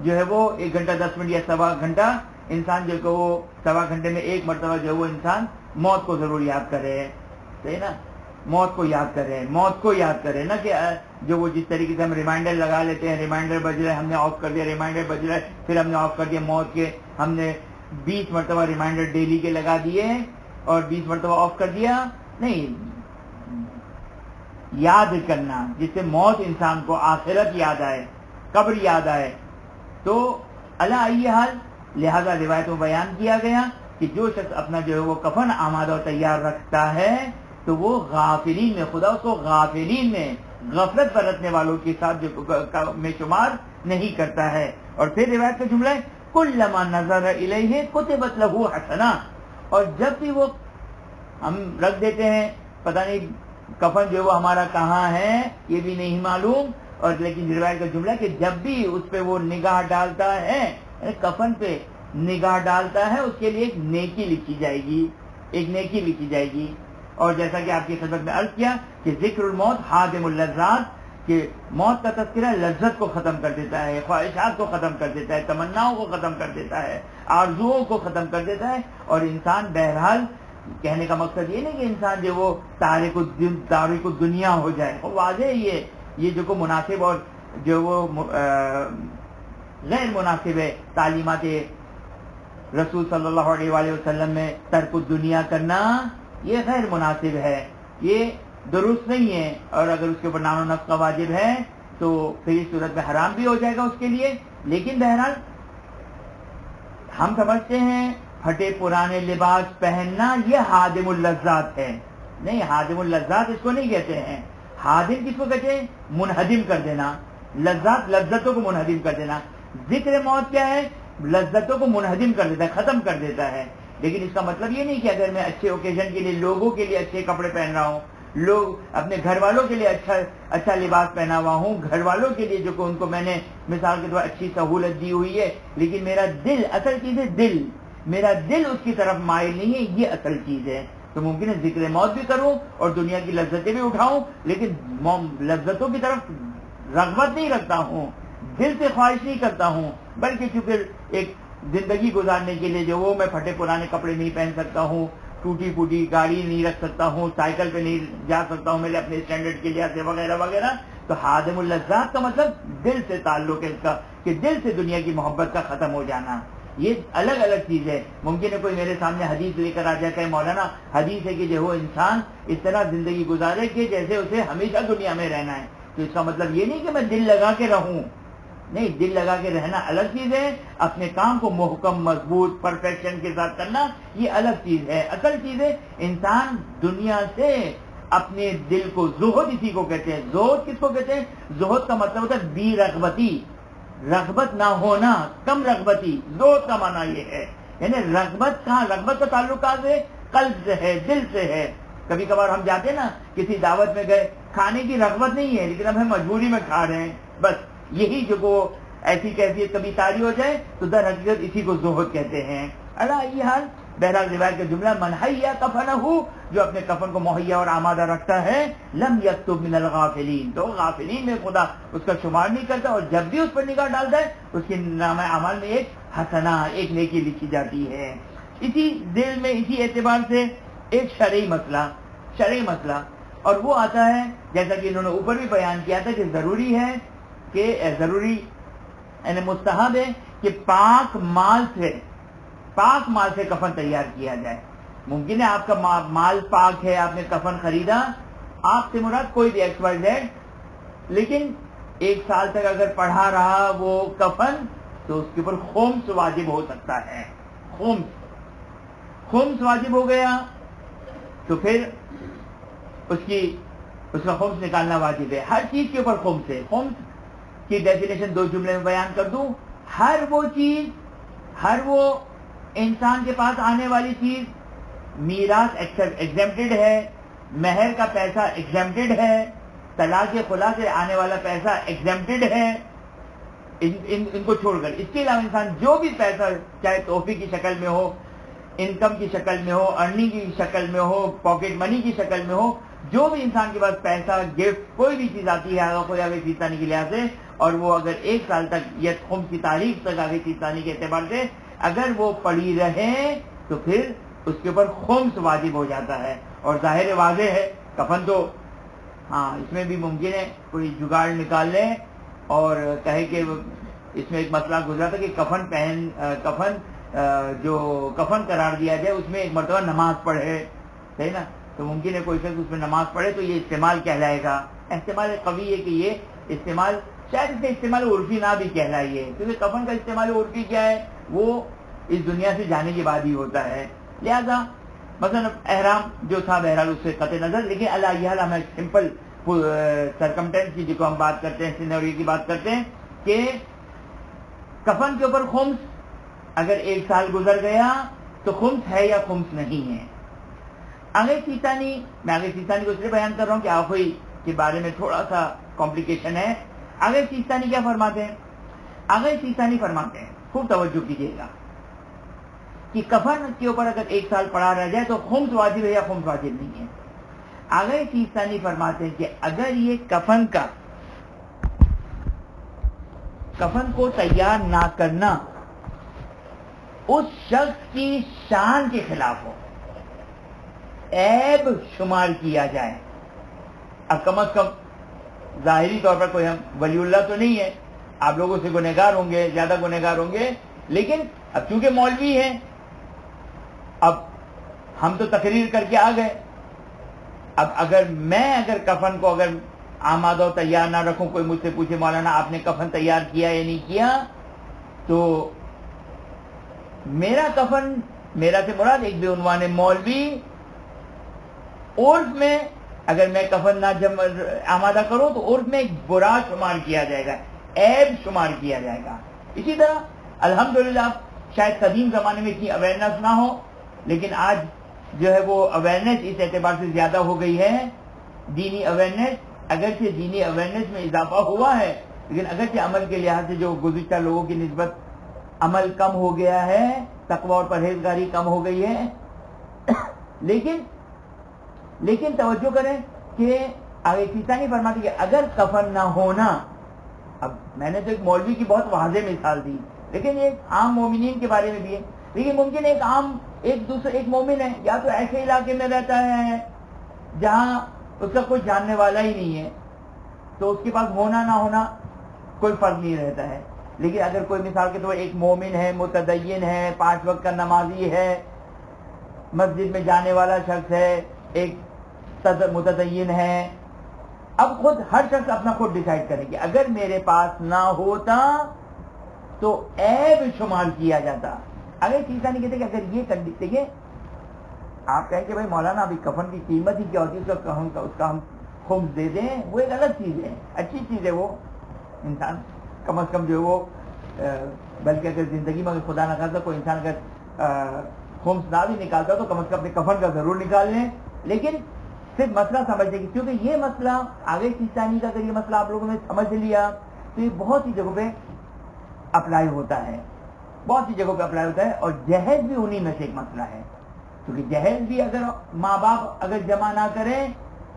جو ہے وہ 1 گھنٹہ 10 منٹ یا سوا گھنٹہ انسان جو کہ وہ سوا گھنٹے میں ایک مرتبہ جو وہ انسان موت کو ضرور یاد کرے. صحیح نا؟ موت کو یاد کرے نا کہ جو وہ جس طریقے سے ہم ریمائنڈر لگا لیتے ہیں، ریمائنڈر بج رہا ہے ہم نے آف کر دیا، ریمائنڈر بج رہا ہے پھر ہم نے آف کر دیا. موت کے ہم نے 20 مرتبہ ریمائنڈر ڈیلی کے لگا دیے اور 20 مرتبہ آف کر دیا. نہیں، یاد کرنا جس سے موت انسان کو آخرت یاد آئے، قبر یاد آئے. تو اللہ ای حال لہذا روایتوں بیان کیا گیا کہ جو شخص اپنا جو ہے وہ کفن آمادہ اور تیار رکھتا ہے تو وہ غافلین میں، خدا اس کو غافلین میں، غفلت برتنے والوں کے ساتھ جو میں شمار نہیں کرتا ہے. اور پھر روایت کا جملہ ہے کلما نظر الیہ کتبت لہ حسنہ. اور جب بھی وہ ہم رکھ دیتے ہیں، پتہ نہیں کفن جو وہ ہمارا کہاں ہے یہ بھی نہیں معلوم، اور لیکن روایت کا جملہ کہ جب بھی اس پہ وہ نگاہ ڈالتا ہے، کفن پہ نگاہ ڈالتا ہے، اس کے لیے ایک نیکی لکھی جائے گی. اور جیسا کہ آپ کی خدمت میں عرض کیا کہ ذکر الموت حادم اللذات، کہ موت کا تذکرہ لذت کو ختم کر دیتا ہے، خواہشات کو ختم کر دیتا ہے، تمناؤں کو ختم کر دیتا ہے، آرزوؤں کو ختم کر دیتا ہے. اور انسان بہرحال کہنے کا مقصد یہ نہیں کہ انسان جو وہ تارک الدنیا ہو جائے. واضح یہ جو کو مناسب اور جو وہ غیر مناسب ہے تعلیمات رسول صلی اللہ علیہ وآلہ وسلم میں ترک الدنیا کرنا، یہ غیر مناسب ہے، یہ درست نہیں ہے. اور اگر اس کے اوپر نان و نفس کا واجب ہے تو پھر اس صورت میں حرام بھی ہو جائے گا اس کے لیے. لیکن بہرحال ہم سمجھتے ہیں پھٹے پرانے لباس پہننا یہ حادم اللذات ہے. نہیں، حادم اللذات اس کو نہیں کہتے ہیں. حادم کس کو کہتے ہیں؟ منہدم کر دینا. لذتوں کو منہدم کر دینا. ذکر موت کیا ہے؟ لذتوں کو منہدم کر دیتا ہے، ختم کر دیتا ہے. لیکن اس کا مطلب یہ نہیں کہ اگر میں اچھے اوکیزن کے لیے لوگوں کے لیے اچھے کپڑے پہن رہا ہوں، لوگ اپنے گھر والوں کے لیے اچھا لباس پہنا ہوا ہوں، گھر والوں کے لیے جو کہ ان کو میں نے مثال کے طور اچھی سہولت دی ہوئی ہے، لیکن میرا دل، اصل چیز ہے میرا دل اس کی طرف مائل نہیں ہے، یہ اصل چیز ہے. تو ممکن ہے ذکر موت بھی کروں اور دنیا کی لذتیں بھی اٹھاؤں، لیکن لذتوں کی طرف رغبت نہیں رکھتا ہوں، دل سے خواہش نہیں کرتا ہوں، بلکہ چونکہ ایک زندگی گزارنے کے لیے جو وہ میں پھٹے پرانے کپڑے نہیں پہن سکتا ہوں، ٹوٹی پھوٹی گاڑی نہیں رکھ سکتا ہوں، سائیکل پہ نہیں جا سکتا ہوں میرے اپنے اسٹینڈرڈ کے لحاظ سے وغیرہ وغیرہ. تو حادم اللذات کا مطلب دل سے تعلق ہے اس کا، کہ دل سے دنیا کی محبت کا ختم ہو جانا. یہ الگ الگ چیز ہے. ممکن ہے کوئی میرے سامنے حدیث لے کر آ جائے کہ مولانا حدیث ہے کہ جو وہ انسان اس طرح زندگی گزارے کہ جیسے اسے ہمیشہ دنیا میں رہنا ہے. تو اس کا مطلب یہ نہیں کہ میں دل لگا کے رہوں. نہیں، دل لگا کے رہنا الگ چیز ہے، اپنے کام کو محکم مضبوط پرفیکشن کے ساتھ کرنا یہ الگ چیز ہے. اصل چیز ہے انسان دنیا سے اپنے دل کو، زہد اسی کو کہتے ہیں. زہد کس کو کہتے ہیں؟ زہد کا مطلب ہوتا ہے بی رغبتی. رغبت نہ ہونا، کم رغبتی، زہد کا معنی یہ ہے، یعنی رغبت کہاں، رغبت کا تعلق کہاں سے، قلب سے ہے، دل سے ہے۔ کبھی کبھار ہم جاتے ہیں نا کسی دعوت میں گئے، کھانے کی رغبت نہیں ہے لیکن اب ہم مجبوری میں کھا رہے ہیں، بس یہی جو وہ ایسی کیفیت کبھی طاری ہو جائے تو در حقیقت اسی کو زہد کہتے ہیں۔ یہ حال بہرحال روایت کا جملہ، من حیا کفنہ، جو اپنے کفن کو مہیا اور آمادہ رکھتا ہے، لم یکتب من الغافلین، تو غافلین میں خدا اس کا شمار نہیں کرتا، اور جب بھی اس پر نگاہ ڈالتا ہے اس کے نامہ اعمال میں ایک حسنہ، ایک نیکی لکھی جاتی ہے۔ اسی دل میں اسی اعتبار سے ایک شرعی مسئلہ اور وہ آتا ہے جیسا کہ انہوں نے اوپر بھی بیان کیا تھا کہ ضروری یعنی مستحب ہے کہ پاک مال سے کفن تیار کیا جائے۔ ممکن ہے آپ کا مال پاک ہے، آپ نے کفن خریدا، آپ سے مراد کوئی بھی ایکس وائی زیڈ، لیکن 1 سال تک اگر پڑھا رہا وہ کفن تو اس کے اوپر خمس واجب ہو سکتا ہے۔ خمس واجب ہو گیا تو پھر اس کا خمس نکالنا واجب ہے۔ ہر چیز کے اوپر خمس ہے۔ خمس کی ڈیفینیشن 2 جملے میں بیان کر دوں، ہر وہ انسان کے پاس آنے والی چیز، میراث ایگزیمپٹڈ ہے، مہر کا پیسہ ایگزیمپٹڈ ہے، طلاق خلا سے آنے والا پیسہ ایگزیمپٹڈ ہے، ان کو چھوڑ کر اس کے علاوہ انسان جو بھی پیسہ چاہے تحفے کی شکل میں ہو، انکم کی شکل میں ہو، ارننگ کی شکل میں ہو، پاکٹ منی کی شکل میں ہو، جو بھی انسان کے پاس پیسہ، گفٹ، کوئی بھی چیز آتی ہے کوئی آگے سیستانی کے لحاظ سے، اور وہ اگر 1 سال تک یا خمس کی تاریخ تک آگے سیستانی کے اعتبار سے اگر وہ پڑی رہے تو پھر اس کے اوپر خمس واجب ہو جاتا ہے۔ اور ظاہر واضح ہے کفن تو اس میں بھی ممکن ہے کوئی جگاڑ نکال لے اور کہے کہ اس میں ایک مسئلہ گزرا تھا کہ جو کفن قرار دیا جائے اس میں ایک مرتبہ نماز پڑھے، صحیح نا، تو ممکن ہے کوئی شخص اس میں نماز پڑھے تو یہ استعمال کہلائے گا۔ احتمال قوی ہے کہ یہ استعمال شاید اس نے استعمال عرفی نہ بھی کہلائیے، کیونکہ کفن کا استعمال عرفی کیا ہے، وہ اس دنیا سے جانے کے بعد ہی ہوتا ہے۔ لہذا مثلا احرام جو تھا بہرحال اس سے قطع نظر، لیکن اللہ یہ ہم سمپل سرکمٹینس کی جو ہم بات کرتے ہیں، سینیریو کی بات کرتے ہیں کہ کفن کے اوپر خمس اگر 1 سال گزر گیا تو خمس ہے یا خمس نہیں ہے۔ آگے سیستانی کو اس لیے بیان کر رہا ہوں کہ آخوئی کے بارے میں تھوڑا سا کمپلیکیشن ہے۔ آگے سیستانی کیا فرماتے ہیں؟ آگے سیستانی فرماتے ہیں، خوب توجہ کیجیے گا، کہ کفن کے اوپر اگر 1 سال پڑا رہ جائے تو خمس واجب ہے یا خمس واجب نہیں ہے۔ آگے سیستانی فرماتے ہیں کہ اگر یہ کفن کو تیار نہ کرنا اس شخص کی شان کے خلاف ہو، عیب شمار کیا جائے، اب کم از کم ظاہری طور پر کوئی ہم ولی اللہ تو نہیں ہے، آپ لوگوں سے گنہگار ہوں گے، زیادہ گنہگار ہوں گے، لیکن اب چونکہ مولوی ہیں، اب ہم تو تقریر کر کے آ گئے، اب اگر کفن کو اگر آمادہ و تیار نہ رکھوں، کوئی مجھ سے پوچھے مولانا آپ نے کفن تیار کیا یا نہیں کیا، تو میرا کفن، میرا سے مراد ایک بے عنوان مولوی، عرف میں اگر میں کفن نہ آمادہ کروں تو عرف میں ایک برا شمار کیا جائے گا، عیب شمار کیا جائے گا۔ اسی طرح الحمدللہ شاید قدیم زمانے میں اتنی اویئرنیس نہ ہو، لیکن آج جو ہے وہ اویئرنیس اس اعتبار سے زیادہ ہو گئی ہے، دینی اویئرنیس، اگرچہ دینی اویئرنیس میں اضافہ ہوا ہے لیکن اگرچہ عمل کے لحاظ سے جو گزشتہ لوگوں کی نسبت عمل کم ہو گیا ہے، تقوی اور پرہیزگاری کم ہو گئی ہے، لیکن توجہ کریں کہ آگے سیستانی فرماتے کہ اگر کفن نہ ہونا، اب میں نے تو ایک مولوی کی بہت واضح مثال دی، لیکن ایک عام مومنین کے بارے میں بھی ہے، لیکن ممکن ایک مومن ہے یا تو ایسے علاقے میں رہتا ہے جہاں اس کا کوئی جاننے والا ہی نہیں ہے، تو اس کے پاس ہونا نہ ہونا کوئی فرق نہیں رہتا ہے، لیکن اگر کوئی مثال کے طور پر ایک مومن ہے، متدین ہے، 5 وقت کا نمازی ہے، مسجد میں جانے والا شخص ہے، ایک متدین ہے، اب ہر شخص اپنا خود ڈیسائیڈ کرے کہ اگر میرے پاس نہ ہوتا تو عیب شمار کیا جاتا۔ اگر چیزیں نہیں کہتے کہ اگر یہ کنڈیشن دیکھیں، آپ کہیں کہ بھائی مولانا ابھی کفن کی قیمت ہی کیا ہوتی ہے، اس کا ہم خمس دے دیں، وہ ایک الگ چیز ہے، اچھی چیز ہے وہ انسان، کم از کم جو ہے وہ بلکہ اگر زندگی میں خدا نہ خاصہ کوئی انسان اگر خمس نہ بھی نکالتا تو کم از کم اپنے کفن کا ضرور نکال لیں. لیکن صرف مسئلہ سمجھنے کی، کیونکہ یہ مسئلہ آگے سیستانی کا اگر یہ مسئلہ آپ لوگوں نے سمجھ لیا تو یہ بہت سی جگہوں پہ اپلائی ہوتا ہے، بہت سی جگہوں پہ اپلائی ہوتا ہے. اور جہیز بھی انہی میں سے ایک مسئلہ ہے، کیونکہ جہیز بھی اگر ماں باپ اگر جمع نہ کریں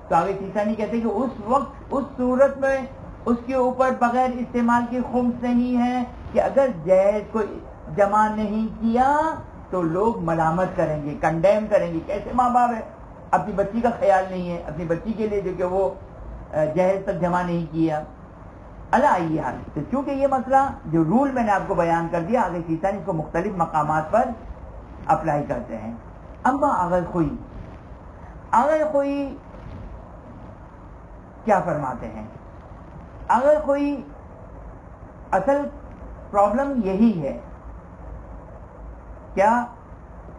تو آگے سیستانی کہتے ہیں کہ اس وقت اس صورت میں اس کے اوپر بغیر استعمال کی خمس نہیں ہے کہ اگر جہیز کو جمع نہیں کیا تو لوگ ملامت کریں گے، کنڈیم کریں گے، کیسے ماں باپ ہے، اپنی بچی کا خیال نہیں ہے، اپنی بچی کے لیے جو کہ وہ جہیز تک جمع نہیں کیا. علی حال تو چونکہ یہ مسئلہ جو رول میں نے آپ کو بیان کر دیا، آگے سیستانی اس کو مختلف مقامات پر اپلائی کرتے ہیں. اما آغاز خوئی کیا فرماتے ہیں؟ اگر کوئی اصل پرابلم یہی ہے کیا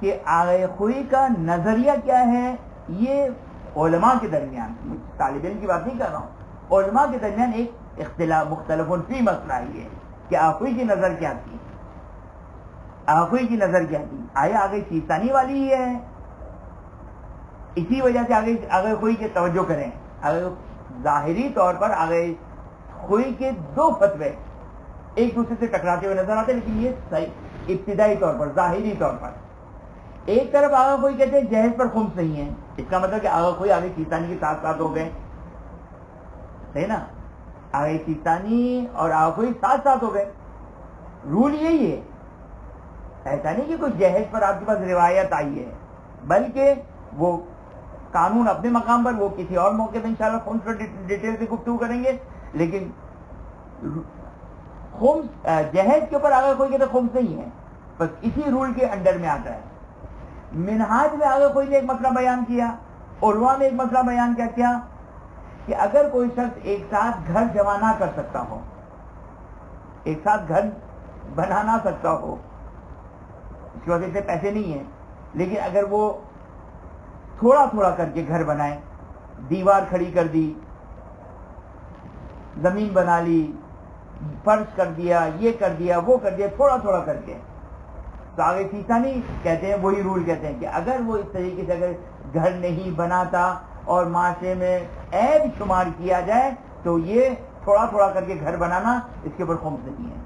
کہ آغاز خوئی کا نظریہ کیا ہے، یہ علماء کے درمیان، طالب علم کی بات نہیں کر رہا ہوں، علماء کے درمیان ایک اختلاف مختلف فی مسئلہ ہے کہ آغاز خوئی کی نظر کیا تھی، آغاز خوئی کی نظر کیا تھی. آیا آگے سیستانی والی ہی ہے؟ اسی وجہ سے آغاز خوئی کے توجہ کریں. ظاہری طور پر آغاز خوئی کے دو فتوے ایک دوسرے سے ٹکراتے ہوئے نظر آتے ہیں، لیکن یہ صحیح ابتدائی طور پر، ظاہری طور پر ایک طرف آغاز خوئی کہتے ہیں جہیز پر خمس نہیں ہے، اس کا مطلب کہ آغاز خوئی آگے سیستانی کے ساتھ ساتھ ہو گئے، صحیح نا، آگے سیستانی اور آغاز خوئی ساتھ ساتھ ہو گئے. رول یہی ہے، ایسا نہیں کہ کوئی جہیز پر آپ کے پاس روایت آئی ہے، بلکہ وہ قانون اپنے مقام پر، وہ کسی اور موقع پہ انشاءاللہ خمس پر ڈیٹیل سے گفتگو کریں گے. لیکن خمس جہیز کے اوپر آغاز خوئی کہتے خمس نہیں ہے، بس اسی رول کے انڈر میں آتا ہے. منہاج میں آغاز خوئی نے ایک مسئلہ بیان کیا، علماء نے ایک مسئلہ بیان کیا کہ اگر کوئی شخص ایک ساتھ گھر جمع نہ کر سکتا ہو، ایک ساتھ گھر بنا نہ سکتا ہو، اس کی وجہ سے پیسے نہیں ہیں، لیکن اگر وہ تھوڑا تھوڑا کر کے گھر بنائے، دیوار کھڑی کر دی، زمین بنا لی، فرش کر دیا، یہ کر دیا، وہ کر دیا، تھوڑا تھوڑا کر کے، تو آگے سیستانی کہتے ہیں وہی رول کہتے ہیں کہ اگر وہ اس طریقے سے اگر گھر نہیں بناتا اور معاشرے میں عیب شمار کیا جائے تو یہ تھوڑا تھوڑا کر کے گھر بنانا اس کے اوپر خمس نہیں ہے.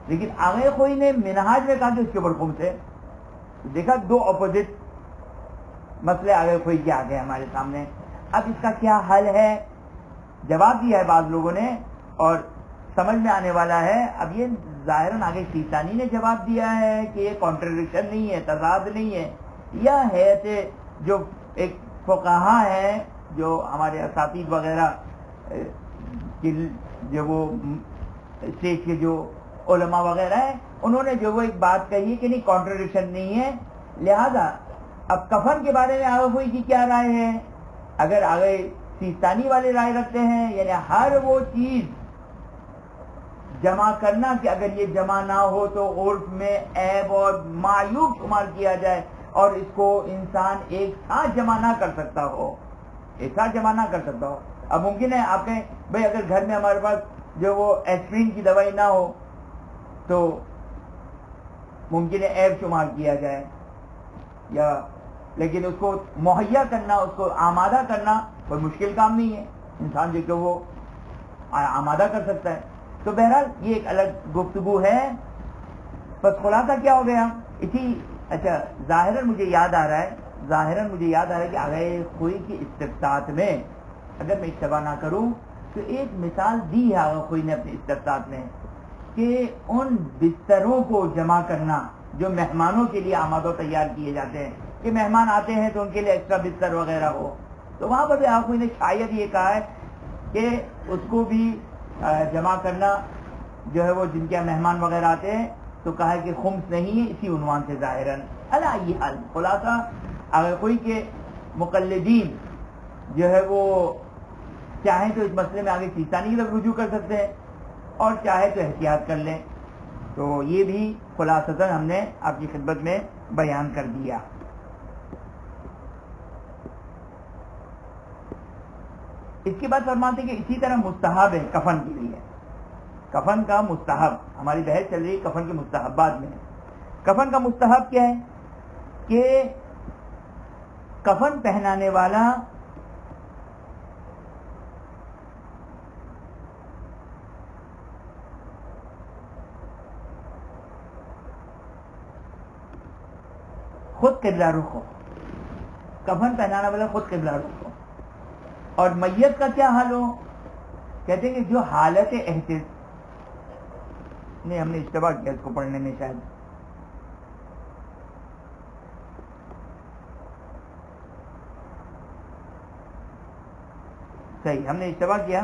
لیکن آغاز خوئی نے منہاج میں کہا کہ اس کے اوپر خمس ہے. دیکھا دو اپوزٹ مسئلے آغاز خوئی کے آ گئے ہمارے سامنے. اب اس کا کیا حل ہے؟ جواب دیا ہے بعض لوگوں نے اور سمجھ میں آنے والا ہے. اب یہ ظاہراً آگے سیستانی نے جواب دیا ہے کہ یہ کانٹرڈکشن نہیں ہے، تضاد نہیں ہے، یا ہے جو ایک فقہا ہیں جو ہمارے اساتید وغیرہ جو وہ اسٹیج کے جو علماء وغیرہ ہیں، انہوں نے جو وہ ایک بات کہی ہے کہ نہیں کانٹرڈکشن نہیں ہے. لہذا اب کفن کے بارے میں آغاز خوئی کی کیا رائے ہے؟ اگر آگے سیستانی والے رائے رکھتے ہیں یعنی ہر وہ چیز جمع کرنا کہ اگر یہ جمع نہ ہو تو عرف میں عیب اور معیوب شمار کیا جائے اور اس کو انسان ایک ساتھ جمع نہ کر سکتا ہو، ایک ساتھ جمع نہ کر سکتا ہو. اب ممکن ہے آپ کہیں بھئی اگر گھر میں ہمارے پاس جو وہ ایسپرین کی دوائی نہ ہو تو ممکن ہے عیب شمار کیا جائے، یا لیکن اس کو مہیا کرنا، اس کو آمادہ کرنا کوئی مشکل کام نہیں ہے، انسان جو کہ وہ آمادہ کر سکتا ہے. تو بہرحال یہ ایک الگ گفتگو ہے. بس خلاصہ کیا ہو گیا اسی اچھا ظاہراً مجھے یاد آ رہا ہے کہ آغاز خوئی کی استفتاء میں اگر میں اشتباہ نہ کروں تو ایک مثال دی ہے آغاز خوئی نے اپنی استفتاء میں کہ ان بستروں کو جمع کرنا جو مہمانوں کے لیے آمادہ تیار کیے جاتے ہیں کہ مہمان آتے ہیں تو ان کے لیے ایکسٹرا بستر وغیرہ ہو، تو وہاں پر بھی آغاز خوئی نے شاید یہ کہا ہے کہ اس کو بھی جمع کرنا جو ہے وہ جن کے مہمان وغیرہ آتے ہیں تو کہا ہے کہ خمس نہیں ہے اسی عنوان سے ظاہراً. علی حال خلاصہ آغاز خوئی کے مقلدین جو ہے وہ چاہیں تو اس مسئلے میں آگے سیستانی کی طرف رجوع کر سکتے ہیں اور چاہے تو احتیاط کر لیں. تو یہ بھی خلاصتاً ہم نے آپ کی خدمت میں بیان کر دیا. اس کے بعد فرماتے ہیں کہ اسی طرح مستحب ہے کفن کے لیے کفن کا مستحب، ہماری بحث چل رہی ہے کفن کے مستحبات میں. کفن کا مستحب کیا ہے کہ کفن پہنانے والا خود قبلہ رخ ہو، کفن پہنانے والا خود قبلہ رخ ہو. اور میت کا کیا حال ہو؟ کہتے ہیں کہ جو حالت نہیں، ہم نے اشتباہ کیا اس کو پڑھنے میں، شاید صحیح ہم نے اشتباہ کیا.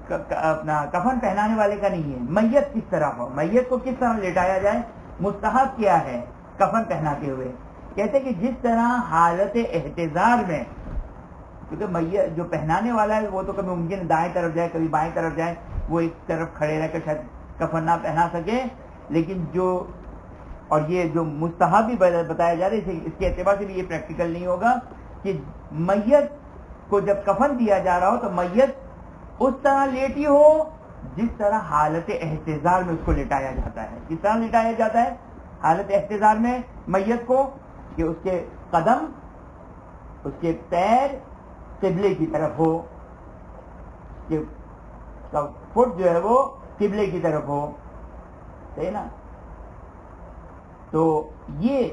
اپنا کفن پہنانے والے کا نہیں ہے، میت کس طرح ہو، میت کو کس طرح لٹایا جائے. مستحب کیا ہے کفن پہناتے ہوئے؟ کہتے ہیں کہ جس طرح حالت احتضار میں، کیونکہ میت جو پہنانے والا ہے وہ تو کبھی ممکن دائیں طرف جائے کبھی بائیں طرف جائے، وہ ایک طرف کھڑے رہ کر شاید کفن نہ پہنا سکے. لیکن جو اور یہ جو مستحب بھی بتایا جا رہا ہے، اس کے اعتبار سے بھی یہ پریکٹیکل نہیں ہوگا کہ میت کو جب کفن دیا جا رہا ہو تو میت اس طرح لیٹی ہو جس طرح حالت احتضار میں اس کو لٹایا جاتا ہے. کس طرح لٹایا جاتا ہے حالت احتضار میں میت کو؟ کہ اس کے قدم، اس کے پیر قبلے کی طرف ہو، کہ فٹ جو ہے وہ قبلے کی طرف ہو. صحیح نا؟ تو یہ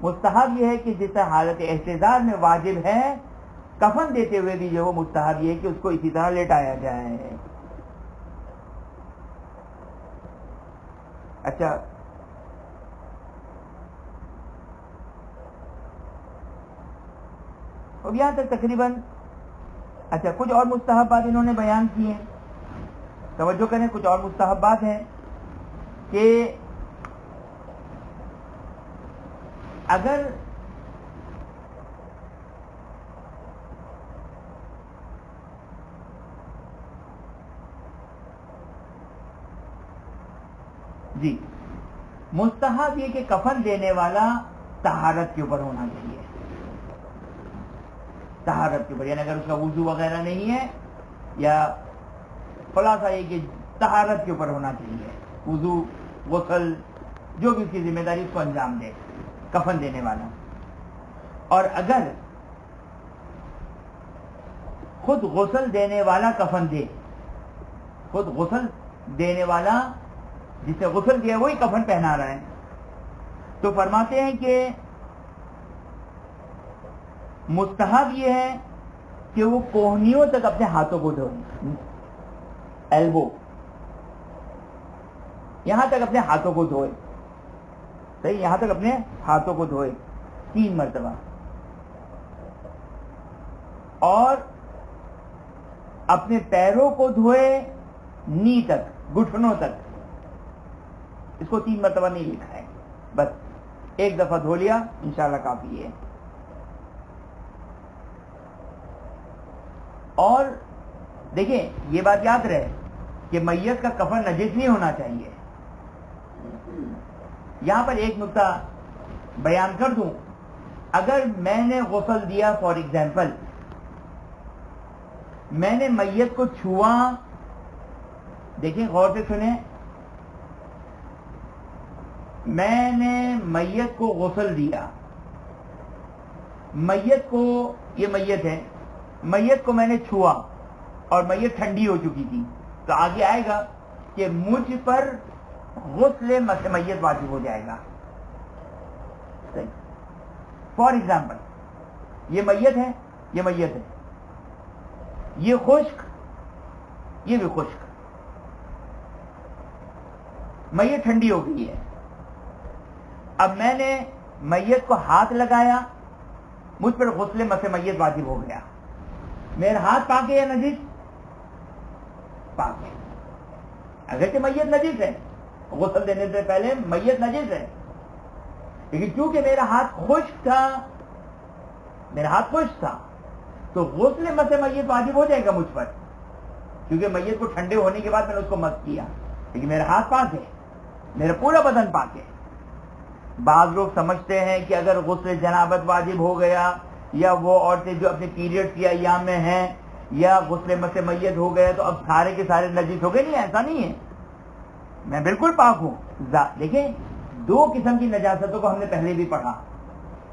مستحب یہ ہے کہ جس طرح حالت احتضار میں واجب ہے، کفن دیتے ہوئے بھی جو وہ مستحب یہ ہے کہ اس کو اسی طرح لٹایا جائے. اچھا، اب یہاں تک تقریباً اچھا کچھ اور مستحبات انہوں نے بیان کیے ہیں. توجہ کریں، کچھ اور مستحبات ہیں کہ اگر جی مستحب یہ کہ کفن دینے والا طہارت کے اوپر ہونا چاہیے. طہارت کے اوپر یعنی اگر اس کا وضو وغیرہ نہیں ہے، یا خلاصہ یہ کہ طہارت کے اوپر ہونا چاہیے، وضو غسل جو بھی اس کی ذمہ داری اس کو انجام دے کفن دینے والا. اور اگر خود غسل دینے والا کفن دے، خود غسل دینے والا جس نے غسل دیا وہی کفن پہنا رہا ہے، تو فرماتے ہیں کہ مستحب یہ ہے کہ وہ کوہنیوں تک اپنے ہاتھوں کو دھوئے، ایلبو یہاں تک اپنے ہاتھوں کو دھوئے. صحیح، یہاں تک اپنے ہاتھوں کو دھوئے 3 مرتبہ، اور اپنے پیروں کو دھوئے نی تک، گھٹنوں تک. اس کو 3 مرتبہ نہیں لکھا ہے، بس ایک دفعہ دھو لیا انشاءاللہ کافی ہے. اور دیکھیں یہ بات یاد رہے کہ میت کا کفن نجس نہیں ہونا چاہیے. یہاں پر ایک نقطہ بیان کر دوں، اگر میں نے غسل دیا، فار ایگزامپل میں نے میت کو چھوا، دیکھیں غور سے سنیں، میں نے میت کو غسل دیا، میت کو، یہ میت ہے، میت کو میں نے چھوا اور میت ٹھنڈی ہو چکی تھی، تو آگے آئے گا کہ مجھ پر غسل میت واجب ہو جائے گا. فار ایگزامپل یہ میت ہے، یہ میت ہے، یہ خشک، یہ بھی خشک، میت ٹھنڈی ہو گئی ہے. اب میں نے میت کو ہاتھ لگایا، مجھ پر غسل میت واجب ہو گیا. میرا ہاتھ پاک ہے یا نجس؟ پاک ہے. اگرچہ میت نجس ہے، غسل دینے سے پہلے میت نجس ہے، لیکن چونکہ میرا ہاتھ خشک تھا، میرا ہاتھ خشک تھا، تو غسل میت واجب ہو جائے گا مجھ پر، کیونکہ میت کو ٹھنڈے ہونے کے بعد میں نے اس کو مس کیا. لیکن میرا ہاتھ پاک ہے، میرا پورا بدن پاک ہے. بعض لوگ سمجھتے ہیں کہ اگر غسل جنابت واجب ہو گیا، یا وہ عورتیں جو اپنے پیریڈ کی ایام میں ہیں، یا غسل مس میت ہو گیا تو اب سارے کے سارے نجس ہو گئے. نہیں، ایسا نہیں ہے، میں بالکل پاک ہوں. دیکھیں، دو قسم کی نجاستوں کو ہم نے پہلے بھی پڑھا.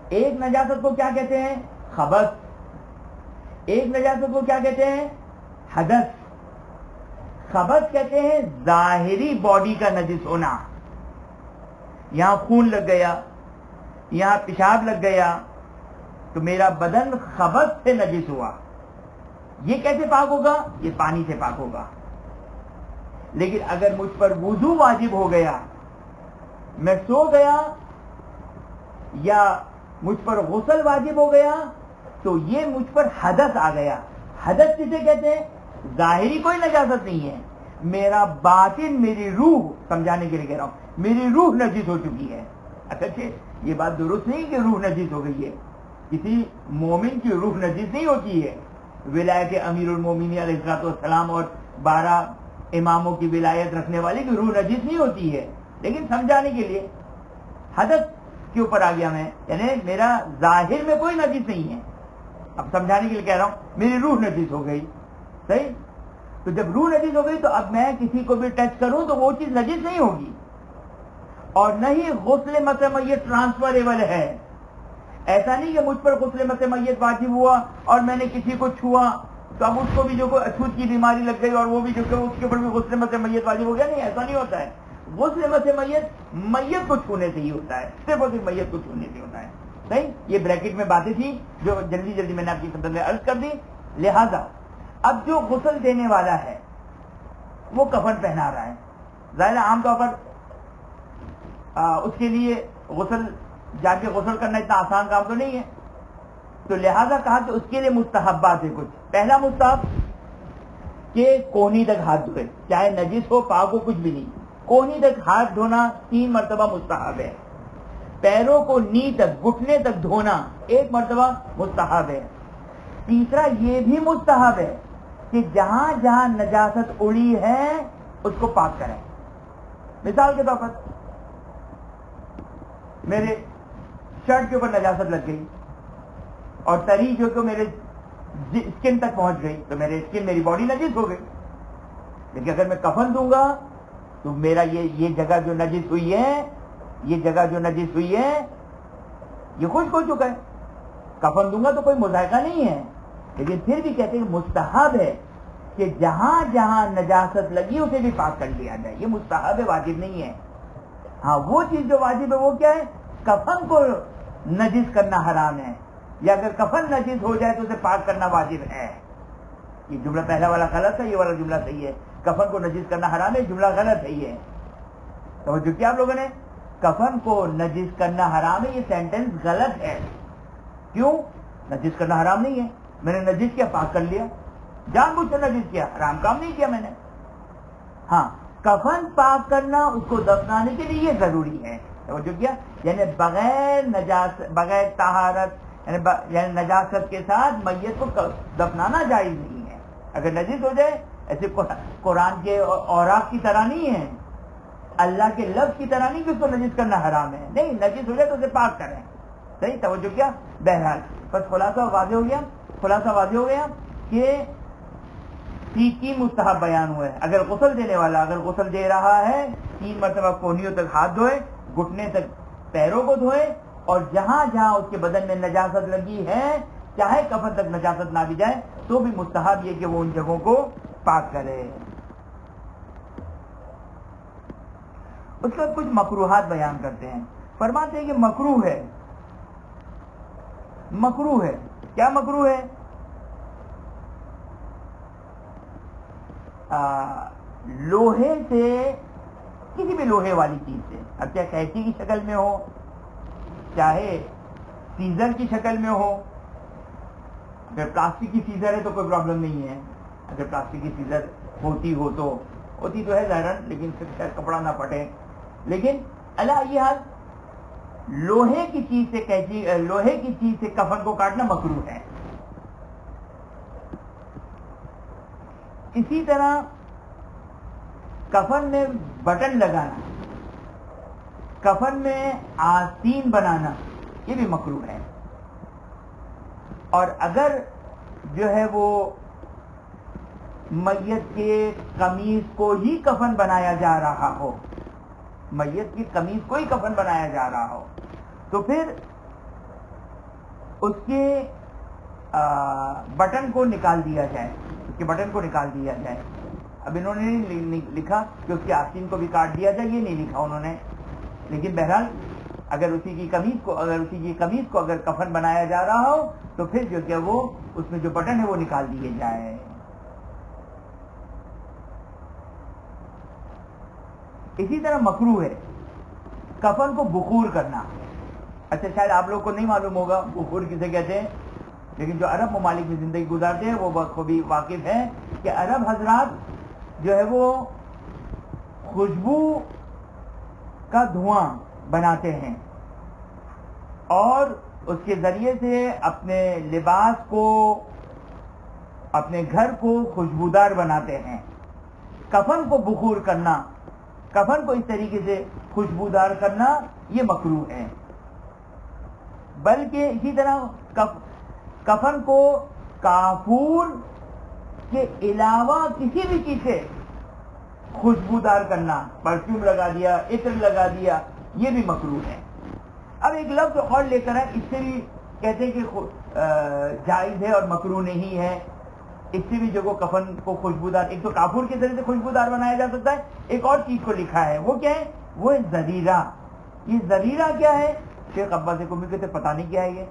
ایک نجاست کو کیا کہتے ہیں؟ خبث. ایک نجاست کو کیا کہتے ہیں؟ حدث. خبث کہتے ہیں ظاہری باڈی کا نجس ہونا. یہاں خون لگ گیا، یہاں پیشاب لگ گیا تو میرا بدن خبث سے نجس ہوا. یہ کیسے پاک ہوگا؟ یہ پانی سے پاک ہوگا. لیکن اگر مجھ پر وضو واجب ہو گیا، میں سو گیا، یا مجھ پر غسل واجب ہو گیا، تو یہ مجھ پر حدث آ گیا. حدث کسے کہتے ہیں؟ ظاہری کوئی نجاست نہیں ہے، میرا باطن، میری روح، سمجھانے کے لیے کہہ رہا ہوں، میری روح نجس ہو چکی ہے. اچھا، یہ بات درست نہیں کہ روح نجس ہو گئی ہے. کسی مومن کی روح نجس نہیں ہوتی ہے. ولایت امیر المومنین علیہ السلام اور 12 اماموں کی ولایت رکھنے والے کی روح نجس نہیں ہوتی ہے. لیکن سمجھانے کے لیے حدث کے اوپر آ گیا میں، یعنی میرا ظاہر میں کوئی نجس نہیں ہے. اب سمجھانے کے لیے کہہ رہا ہوں، میری روح نجس ہو گئی. صحیح؟ تو جب روح نجس ہو گئی تو اب میں کسی کو بھی ٹچ کروں تو وہ چیز نجس نہیں ہوگی. اور نہ ہی غسل مس میت ٹرانسفریبل ہے. ایسا نہیں کہ مجھ پر غسل مس میت واجب ہوا اور میں نے کسی کو چھوا تو اب اس کو بھی جو کوئی اچھوت کی بیماری لگ گئی اور وہ بھی جو کہ اس کے اوپر بھی غسل مس میت واجب ہو گیا. نہیں، ایسا نہیں ہوتا ہے. غسل مس میت کو چھونے سے ہی ہوتا ہے، صرف اور صرف میت کو چھونے سے ہوتا ہے. صحیح؟ یہ بریکٹ میں باتیں تھی جو جلدی جلدی میں نے آپ کی خدمت میں عرض کر دی. لہذا اب جو غسل دینے والا ہے وہ کفن پہنا رہا ہے. ظاہر عام طور پر اس کے لیے غسل جا کے غسل کرنا اتنا آسان کام تو نہیں ہے، تو لہذا کہا کہ اس کے لیے مستحبات ہے کچھ. پہلا مستحب کہ کونی تک ہاتھ دھوئے، چاہے نجس ہو پاک ہو کچھ بھی نہیں. کونی تک ہاتھ دھونا 3 مرتبہ مستحب ہے. پیروں کو نی تک، گھٹنے تک دھونا 1 مرتبہ مستحب ہے. تیسرا یہ بھی مستحب ہے کہ جہاں جہاں نجاست اڑی ہے اس کو پاک کریں. مثال کے طور پر میرے شرٹ کے اوپر نجاست لگ گئی اور تری جو کہ میرے اسکن تک پہنچ گئی تو میرے اسکن، میری باڈی نجس ہو گئی. لیکن اگر میں کفن دوں گا تو میرا یہ جگہ جو نجس ہوئی ہے، یہ جگہ جو نجس ہوئی ہے یہ خشک ہو چکا ہے. کفن دوں گا تو کوئی مذائقہ نہیں ہے، لیکن پھر بھی کہتے ہیں مستحب ہے کہ جہاں جہاں نجاست لگی اسے بھی پاک کر لیا جائے. یہ مستحب ہے، واجب نہیں ہے. ہاں، وہ چیز جو واجب ہے وہ کیا ہے؟ کفن کو نجس کرنا حرام ہے، یا اگر کفن نجس ہو جائے تو اسے پاک کرنا واجب ہے. یہ جملہ پہلا والا غلط ہے، یہ والا جملہ صحیح ہے. کفن کو نجس کرنا حرام ہے، جملہ غلط ہے. یہ توجہ کیا آپ لوگوں نے؟ کفن کو نجس کرنا حرام ہے، یہ سینٹنس غلط ہے. کیوں؟ نجس کرنا حرام نہیں ہے. میں نے نجس کیا؟ پاک کر لیا. جان بوجھ کر نجس کیا، حرام کام نہیں کیا میں نے. ہاں، کفن پاک کرنا، اس کو دفنانے کے لیے یہ ضروری ہے. توجہ کیا؟ یعنی بغیر نجاست، بغیر طہارت، یعنی نجاست کے ساتھ میت کو دفنانا جائز نہیں ہے. اگر نجس ہو جائے، ایسے قرآن کے اوراق کی طرح نہیں ہے، اللہ کے لفظ کی طرح نہیں کہ اس کو نجس کرنا حرام ہے. نہیں، نجس ہو جائے تو اسے پاک کریں. صحیح؟ توجہ کیا؟ بہرحال بس خلاصہ واضح ہو گیا. خلاصہ واضح ہو گیا کہ 3 مستحب بیان ہوئے. اگر غسل دینے والا اگر غسل دے رہا ہے 3 مرتبہ کونیوں تک ہاتھ دھوئے، گھٹنے تک پیروں کو دھوئے، اور جہاں جہاں اس کے بدن میں نجاست لگی ہے چاہے کفن تک نجاست نہ بھی جائے تو بھی مستحب یہ کہ وہ ان جگہوں کو پاک کرے. اس کے بعد کچھ مکروہات بیان کرتے ہیں. فرماتے ہیں کہ مکروہ ہے. مکروہ ہے. کیا مکروہ ہے؟ لوہے سے، کسی بھی لوہے والی چیز سے، اب چاہے کینچی کی شکل میں ہو، چاہے سیزر کی شکل میں ہو. اگر پلاسٹک کی سیزر ہے تو کوئی پرابلم نہیں ہے. اگر پلاسٹک کی سیزر ہوتی تو ہے ظاہر، لیکن پھر شاید کپڑا نہ پھٹے. لیکن اللہ یہ حال، لوہے کی چیز سے کینچی، لوہے کی چیز سے کفن کو کاٹنا مکروہ ہے. اسی طرح کفن میں بٹن لگانا، کفن میں آستین بنانا، یہ بھی مکروہ ہے. اور اگر جو ہے وہ میت کے قمیص کو ہی کفن بنایا جا رہا ہو، میت کی قمیص کو ہی کفن بنایا جا رہا ہو، تو پھر اس کے بٹن کو نکال دیا جائے، اس کے بٹن کو نکال دیا جائے۔ اب انہوں نے نہیں لکھا کہ اس کے آستین کو بھی کاٹ دیا جائے، یہ نہیں لکھا انہوں نے، لیکن بہرحال اگر اسی کی قمیص کو اگر کفن بنایا جا رہا ہو تو پھر جو کہ وہ اس میں جو بٹن ہے وہ نکال دیے جائے۔ اسی طرح مکروہ ہے کفن کو بخور کرنا۔ اچھا شاید آپ لوگ کو نہیں معلوم ہوگا بخور کسے کہتے ہیں، لیکن جو عرب ممالک میں زندگی گزارتے ہیں وہ بخوبی واقف ہیں کہ عرب حضرات جو ہے وہ خوشبو کا دھواں بناتے ہیں اور اس کے ذریعے سے اپنے لباس کو، اپنے گھر کو خوشبودار بناتے ہیں۔ کفن کو بخور کرنا، کفن کو اس طریقے سے خوشبودار کرنا یہ مکروہ ہے۔ بلکہ اسی طرح کفن کو کافور کے علاوہ کسی بھی چیز سے خوشبودار کرنا، پرفیوم لگا دیا، عطر لگا دیا، یہ بھی مکروہ ہے۔ اب ایک لفظ اور لے کر آئے، اس سے بھی کہتے ہیں کہ جائز ہے اور مکروہ نہیں ہے۔ اس سے بھی جو کفن کو خوشبودار، ایک تو کافور کے ذریعے سے خوشبودار بنایا جا سکتا ہے، ایک اور چیز کو لکھا ہے، وہ کیا ہے؟ وہ ہے زریرہ۔ یہ زریرہ کیا ہے؟ شیخ عباس قمی کہتے پتہ نہیں کیا ہے یہ۔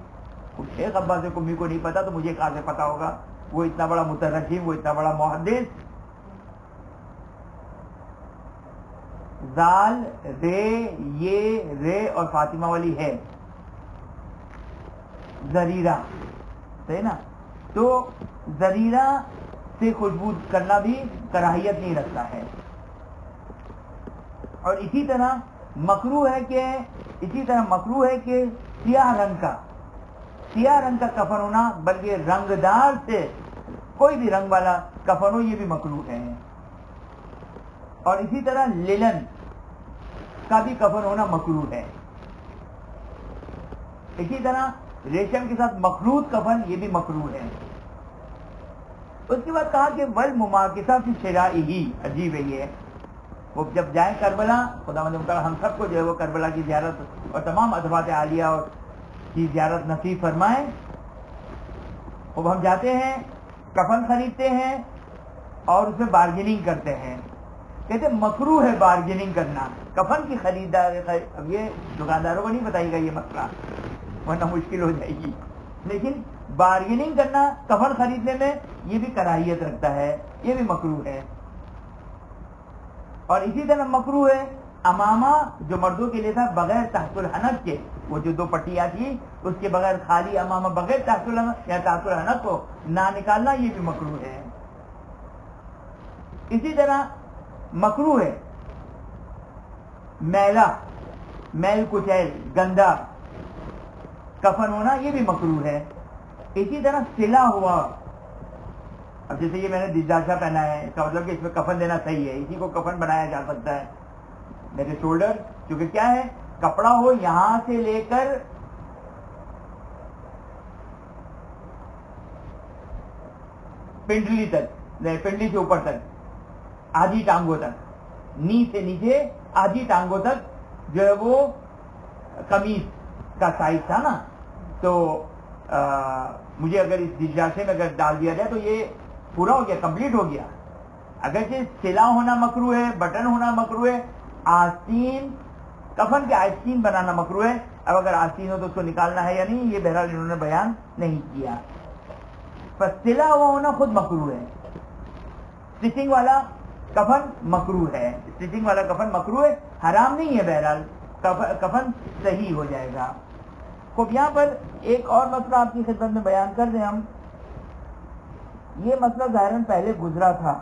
شیخ عباس قمی کو نہیں پتا تو مجھے کہاں سے پتا ہوگا؟ وہ اتنا بڑا مترجم، وہ اتنا بڑا محدث۔ زال، رے، یہ، رے اور فاطمہ والی ہے زریرہ، صحیح نا؟ تو زریرہ سے خوشبو کرنا بھی کراہیت نہیں رکھتا ہے۔ اور اسی طرح مکروہ ہے کہ سیاہ رنگ کا کفن ہونا، بلکہ رنگدار سے کوئی بھی رنگ والا کفن ہو، یہ بھی مکروہ ہے۔ اور اسی طرح للن کا بھی کفن ہونا مکروہ ہے۔ اسی طرح ریشم کے ساتھ مخلوط کفن، یہ بھی مکروہ ہے۔ اس کے بعد کہا کہ والمماکثہ فی شرائعہ، عجیب ہے یہ، وہ جب جائیں کربلا، خداوند تعالی ہم سب کو جو ہے وہ کربلا کی زیارت اور تمام ادوات عالیہ اور کی زیارت نصیب فرمائیں۔ اب ہم جاتے ہیں، کفن خریدتے ہیں اور اس میں بارگیننگ کرتے ہیں، کہتے مکروہ ہے بارگیننگ کرنا، کفن کی خریداری۔ اب یہ دکانداروں کو نہیں بتائے گا یہ مسئلہ، ورنہ مشکل ہو جائے گی، لیکن بارگیننگ کرنا کفن خریدنے میں یہ بھی کراہیت رکھتا ہے، یہ بھی مکروہ ہے۔ اور اسی طرح مکروہ ہے امامہ جو مردوں کے لیے تھا بغیر تحت الحنک کے، وہ جو دو پٹیاں تھی اس کے بغیر خالی امامہ بغیر تحت الحنک یا تحت الحنک کو نہ نکالنا، یہ بھی مکروہ ہے۔ اسی طرح مکروہ ہے میلہ، میل کچیل، گندا کفن ہونا، یہ بھی مکروہ ہے۔ اسی طرح سلا ہوا، اب جیسے یہ میں نے دجاشہ پہنا ہے، اس کا مطلب کہ اس میں کفن دینا صحیح ہے، اسی کو کفن بنایا جا سکتا ہے۔ میرے شولڈر کیونکہ کیا ہے، کپڑا ہو یہاں سے لے کر پنڈلی تک، پنڈلی سے اوپر تک، آدھی ٹانگوں تک، نی سے نیچے آدھی ٹانگوں تک جو ہے وہ قمیص کا سائز تھا نا، تو مجھے اگر اس دجاشے میں اگر ڈال دیا جائے تو یہ پورا ہو گیا، کمپلیٹ ہو گیا۔ اگرچہ سلا ہونا مکروہ ہے، بٹن ہونا مکروہ ہے، آستین، کفن کے آستین بنانا مکروہ ہے۔ اب اگر آستین ہو تو اس کو نکالنا ہے یا نہیں، یہ بہرحال انہوں نے بیان نہیں کیا۔ پر سلا ہوا ہونا خود مکروہ ہے، اسٹچنگ والا کفن مکروہ ہے، اسٹچنگ والا کفن مکروہ ہے، حرام نہیں ہے، بہرحال کفن صحیح ہو جائے گا۔ خوب یہاں پر ایک اور مسئلہ آپ کی خدمت میں بیان کر دیں ہم، یہ مسئلہ ظاہراً پہلے گزرا تھا،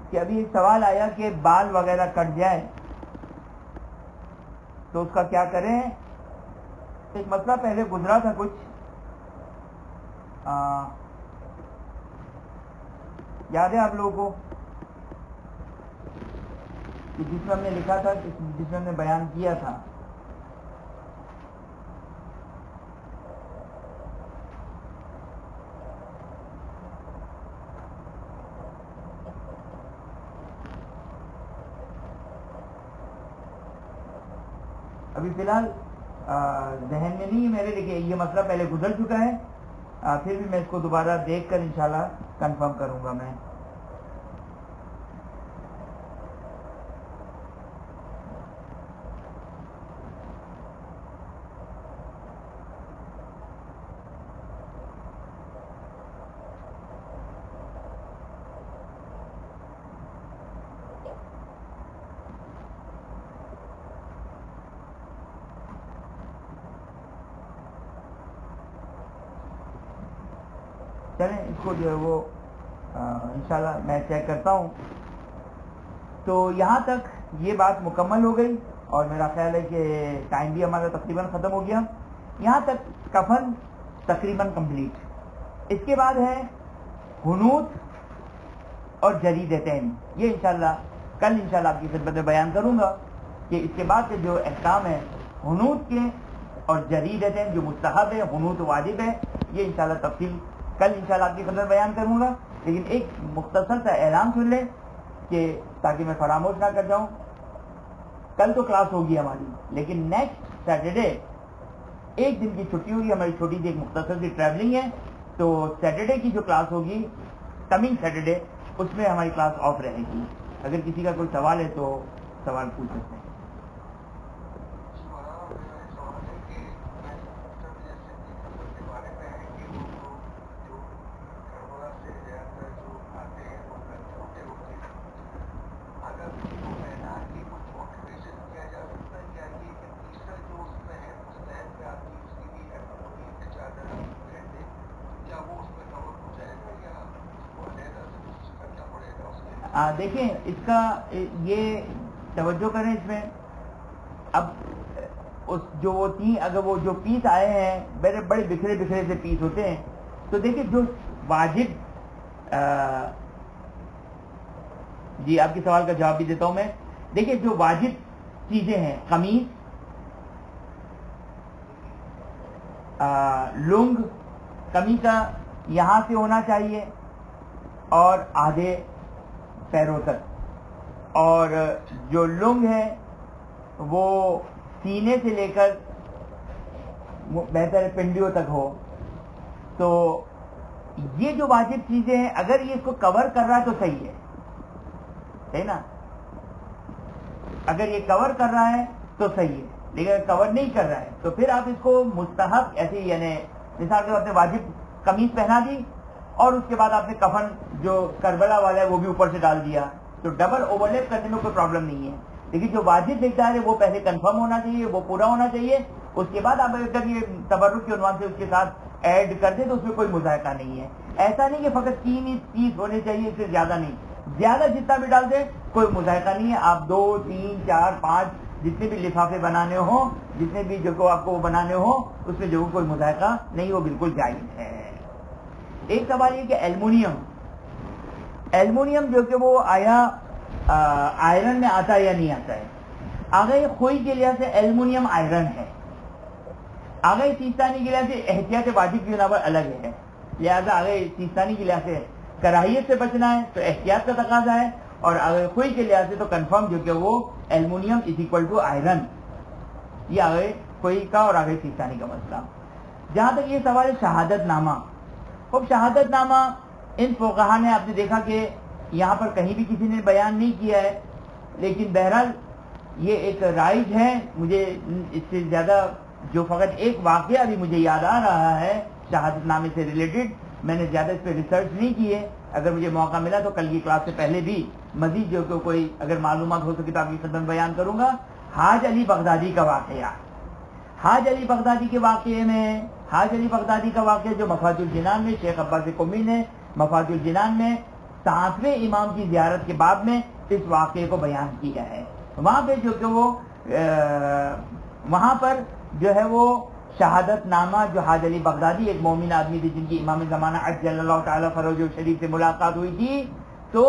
کہ ابھی ایک سوال آیا کہ بال وغیرہ کٹ جائے تو اس کا کیا کریں۔ ایک مسئلہ پہلے گزرا تھا کچھ، یاد ہے آپ لوگوں کو، جس میں ہم نے لکھا تھا، جس میں ہم نے بیان کیا تھا ابھی فی الحال ذہن میں نہیں ہے میرے، لیکن یہ مسئلہ پہلے گزر چکا ہے، پھر بھی میں اس کو دوبارہ دیکھ کر انشاءاللہ کنفرم کروں گا میں. چلیں اس کو جو ہے وہ انشاءاللہ میں چیک کرتا ہوں. تو یہاں تک یہ بات مکمل ہو گئی اور میرا خیال ہے کہ ٹائم بھی ہمارا تقریباً ختم ہو گیا. یہاں تک کفن تقریباً کمپلیٹ. اس کے بعد ہے حنوط اور جریدتین. یہ انشاءاللہ کل انشاءاللہ آپ کی خدمت میں بیان کروں گا کہ اس کے بعد کے جو احکام ہیں حنوط کے اور جریدتین جو مستحب ہے، حنوط واجب ہے، یہ انشاءاللہ تفصیل کل انشاءاللہ آپ کی خدمت میں بیان کروں گا. لیکن ایک مختصر سا اعلان سن لیں کہ تاکہ میں فراموش نہ کر جاؤں. کل تو کلاس ہوگی ہماری، لیکن نیکسٹ سیٹرڈے ایک دن کی چھٹی ہوگی ہماری، چھوٹی سی ایک مختصر سی ٹریولنگ ہے. تو سیٹرڈے کی جو کلاس ہوگی کمنگ سیٹرڈے، اس میں ہماری کلاس آف رہے گی. اگر کسی کا کوئی سوال ہے تو سوال پوچھ سکتے ہیں. دیکھیں اس کا یہ توجہ کریں اس میں. اب اس جو وہ اگر وہ جو پیس آئے ہیں بڑے بڑے بکھرے بکھرے سے پیس ہوتے ہیں، تو دیکھیں جو واجب جی آپ کے سوال کا جواب بھی دیتا ہوں میں. دیکھیں جو واجب چیزیں ہیں، قمیص، لنگ، قمیص کا یہاں سے ہونا چاہیے اور آدھے پیروں تک، اور جو لنگ ہے وہ سینے سے لے کر بہتر پنڈلیوں تک ہو. تو یہ جو واجب چیزیں ہیں اگر یہ اس کو کور کر رہا ہے تو صحیح ہے، صحیح نا. اگر یہ کور کر رہا ہے تو صحیح ہے، لیکن اگر کور نہیں کر رہا ہے تو پھر آپ اس کو مستحب ایسے یعنی مثال کے آپ نے واجب قمیص پہنا دی اور اس کے بعد آپ نے کفن جو کربلا والا ہے وہ بھی اوپر سے ڈال دیا، تو ڈبل اوورلیپ کرنے میں کوئی پرابلم نہیں ہے. لیکن جو واجب مقدار ہے وہ پہلے کنفرم ہونا چاہیے، وہ پورا ہونا چاہیے. اس کے بعد آپ اگر یہ تبرک کے عنوان سے اس کے ساتھ ایڈ کر دیں تو اس میں کوئی مذائقہ نہیں ہے. ایسا نہیں کہ فقط 3 ہی پیس ہونے چاہیے، اس سے زیادہ نہیں، زیادہ جتنا بھی ڈال دیں کوئی مذائقہ نہیں ہے. آپ 2 3 4 5 جتنے بھی لفافے بنانے ہوں، جتنے بھی جو آپ کو بنانے ہوں، اس میں جو کوئی مذائقہ نہیں، وہ بالکل جائز ہے. ایک سوال یہ کہ ایلومینیم جو کہ وہ آیا آئرن میں آتا ہے یا نہیں آتا ہے. آگے خوئی کے لحاظ سے ایلومینیم آئرن ہے، آگے سیستانی کے لحاظ سے احتیاط واجب کی بنا پر الگ ہے. لہذا آگے سیستانی کے لحاظ سے کراہیت سے بچنا ہے تو احتیاط کا تقاضا ہے، اور آگے خوئی کے لحاظ سے تو کنفرم جو کہ وہ aluminium is equal to iron. یہ آگے خوئی کا اور آگے سیستانی کا مسئلہ. جہاں تک یہ سوال ہے شہادت نامہ، اب شہادت نامہ ان فقہا نے آپ نے دیکھا کہ یہاں پر کہیں بھی کسی نے بیان نہیں کیا ہے، لیکن بہرحال یہ ایک رائج ہے. مجھے اس سے زیادہ جو فقط ایک واقعہ بھی مجھے یاد آ رہا ہے شہادت نامے سے ریلیٹڈ، میں نے زیادہ اس پہ ریسرچ نہیں کی ہے. اگر مجھے موقع ملا تو کل کی کلاس سے پہلے بھی مزید جو کہ کوئی اگر معلومات ہو سکے تو آپ کی خدمت میں بیان کروں گا. حاج علی بغدادی کا واقعہ، حاج علی بغدادی کے واقعے میں، حاج علی بغدادی کا واقعہ جو مفاد الجنان میں شیخ عباس قمی نے مفاد الجنان میں 7ویں امام کی زیارت کے بعد میں اس واقعے کو بیان کیا ہے. وہاں پہ جو کہ وہ وہاں پر جو ہے وہ شہادت نامہ جو حاج علی بغدادی ایک مومن آدمی تھے جن کی امام زمانہ عجل اللہ تعالیٰ فروج شریف سے ملاقات ہوئی تھی، تو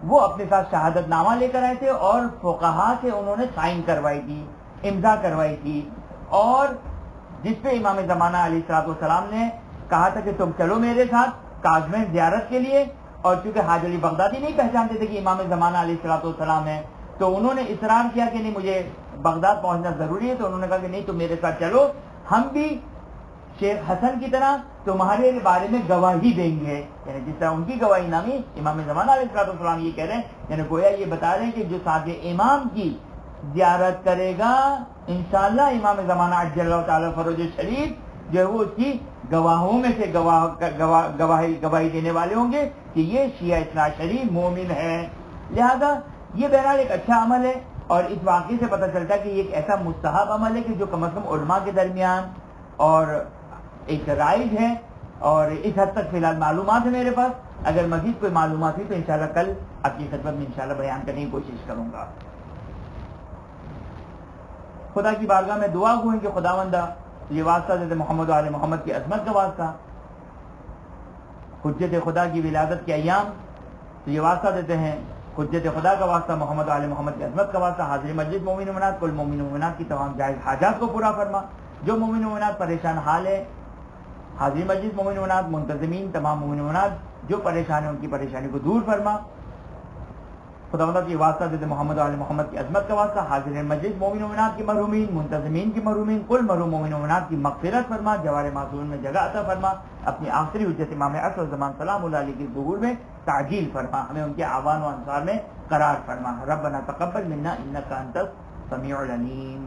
وہ اپنے ساتھ شہادت نامہ لے کر آئے تھے اور فقہا سے انہوں نے سائن کروائی تھی، امضا کروائی تھی، اور جس پہ امام زمانہ علیہ السلام نے کہا تھا کہ تم چلو میرے ساتھ کاظمین زیارت کے لیے. اور چونکہ حاج علی بغدادی نہیں پہچانتے تھے کہ امام زمانہ علیہ السلام ہے، تو انہوں نے اصرار کیا کہ نہیں مجھے بغداد پہنچنا ضروری ہے، تو انہوں نے کہا کہ نہیں تم میرے ساتھ چلو، ہم بھی شیخ حسن کی طرح تمہارے بارے میں گواہی دیں گے، یعنی جس طرح ان کی گواہی نامی امام زمانہ علیہ السلام یہ کہہ رہے ہیں، یعنی گویا یہ بتا رہے ہیں کہ جو ساتھ امام کی زیارت کرے گا انشاءاللہ امام زمانہ عجل اللہ تعالی فرج شریف جو ہے وہ اس کی گواہوں میں سے گواہی دینے والے ہوں گے کہ یہ شیعہ اثنا شریف مومن ہے۔ لہذا یہ بہرحال ایک اچھا عمل ہے، اور اس واقعے سے پتہ چلتا ہے کہ یہ ایک ایسا مستحب عمل ہے کہ جو کم از کم علماء کے درمیان اور ایک رائج ہے، اور اس حد تک فی الحال معلومات ہے میرے پاس۔ اگر مزید کوئی معلومات ہوئی تو انشاءاللہ کل آپ کی خدمت میں انشاءاللہ بیان کرنے کی کوشش کروں گا۔ خدا کی بارگاہ میں دعا گو ہے کہ خداوندہ یہ واسطہ دیتے محمد و آل محمد کی عظمت کا واسطہ، حجت خدا کی ولادت کے ایام، تو یہ واسطہ دیتے ہیں حجت خدا کا واسطہ، محمد و آل محمد کی عظمت کا واسطہ، حاضر مجلس مومن و مومنات، کل مومن و مومنات کی تمام جائز حاجات کو پورا فرما، جو مومن و مومنات پریشان حال ہے، حاضر مجلس مومن و مومنات منتظمین تمام مومن و مومنات جو پریشان ہیں ان کی پریشانی کو دور فرما۔ خداوندہ کی واسطہ دیتے محمد و آل محمد کی عظمت کا واسطہ، حاضر مجلس مومن و مومنات کی محرومین، منتظمین کی محرومین، کل محروم مومن و مومنات کی مغفرت فرما، جوار معصومین میں جگہ عطا فرما، اپنی آخری حجت امام عصر زمان سلام اللہ علیہ کی ظہور میں تعجیل فرما، ہمیں ان کے اعوان و انصار میں قرار فرما۔ ربنا تقبل منا انک انت السمیع العلیم۔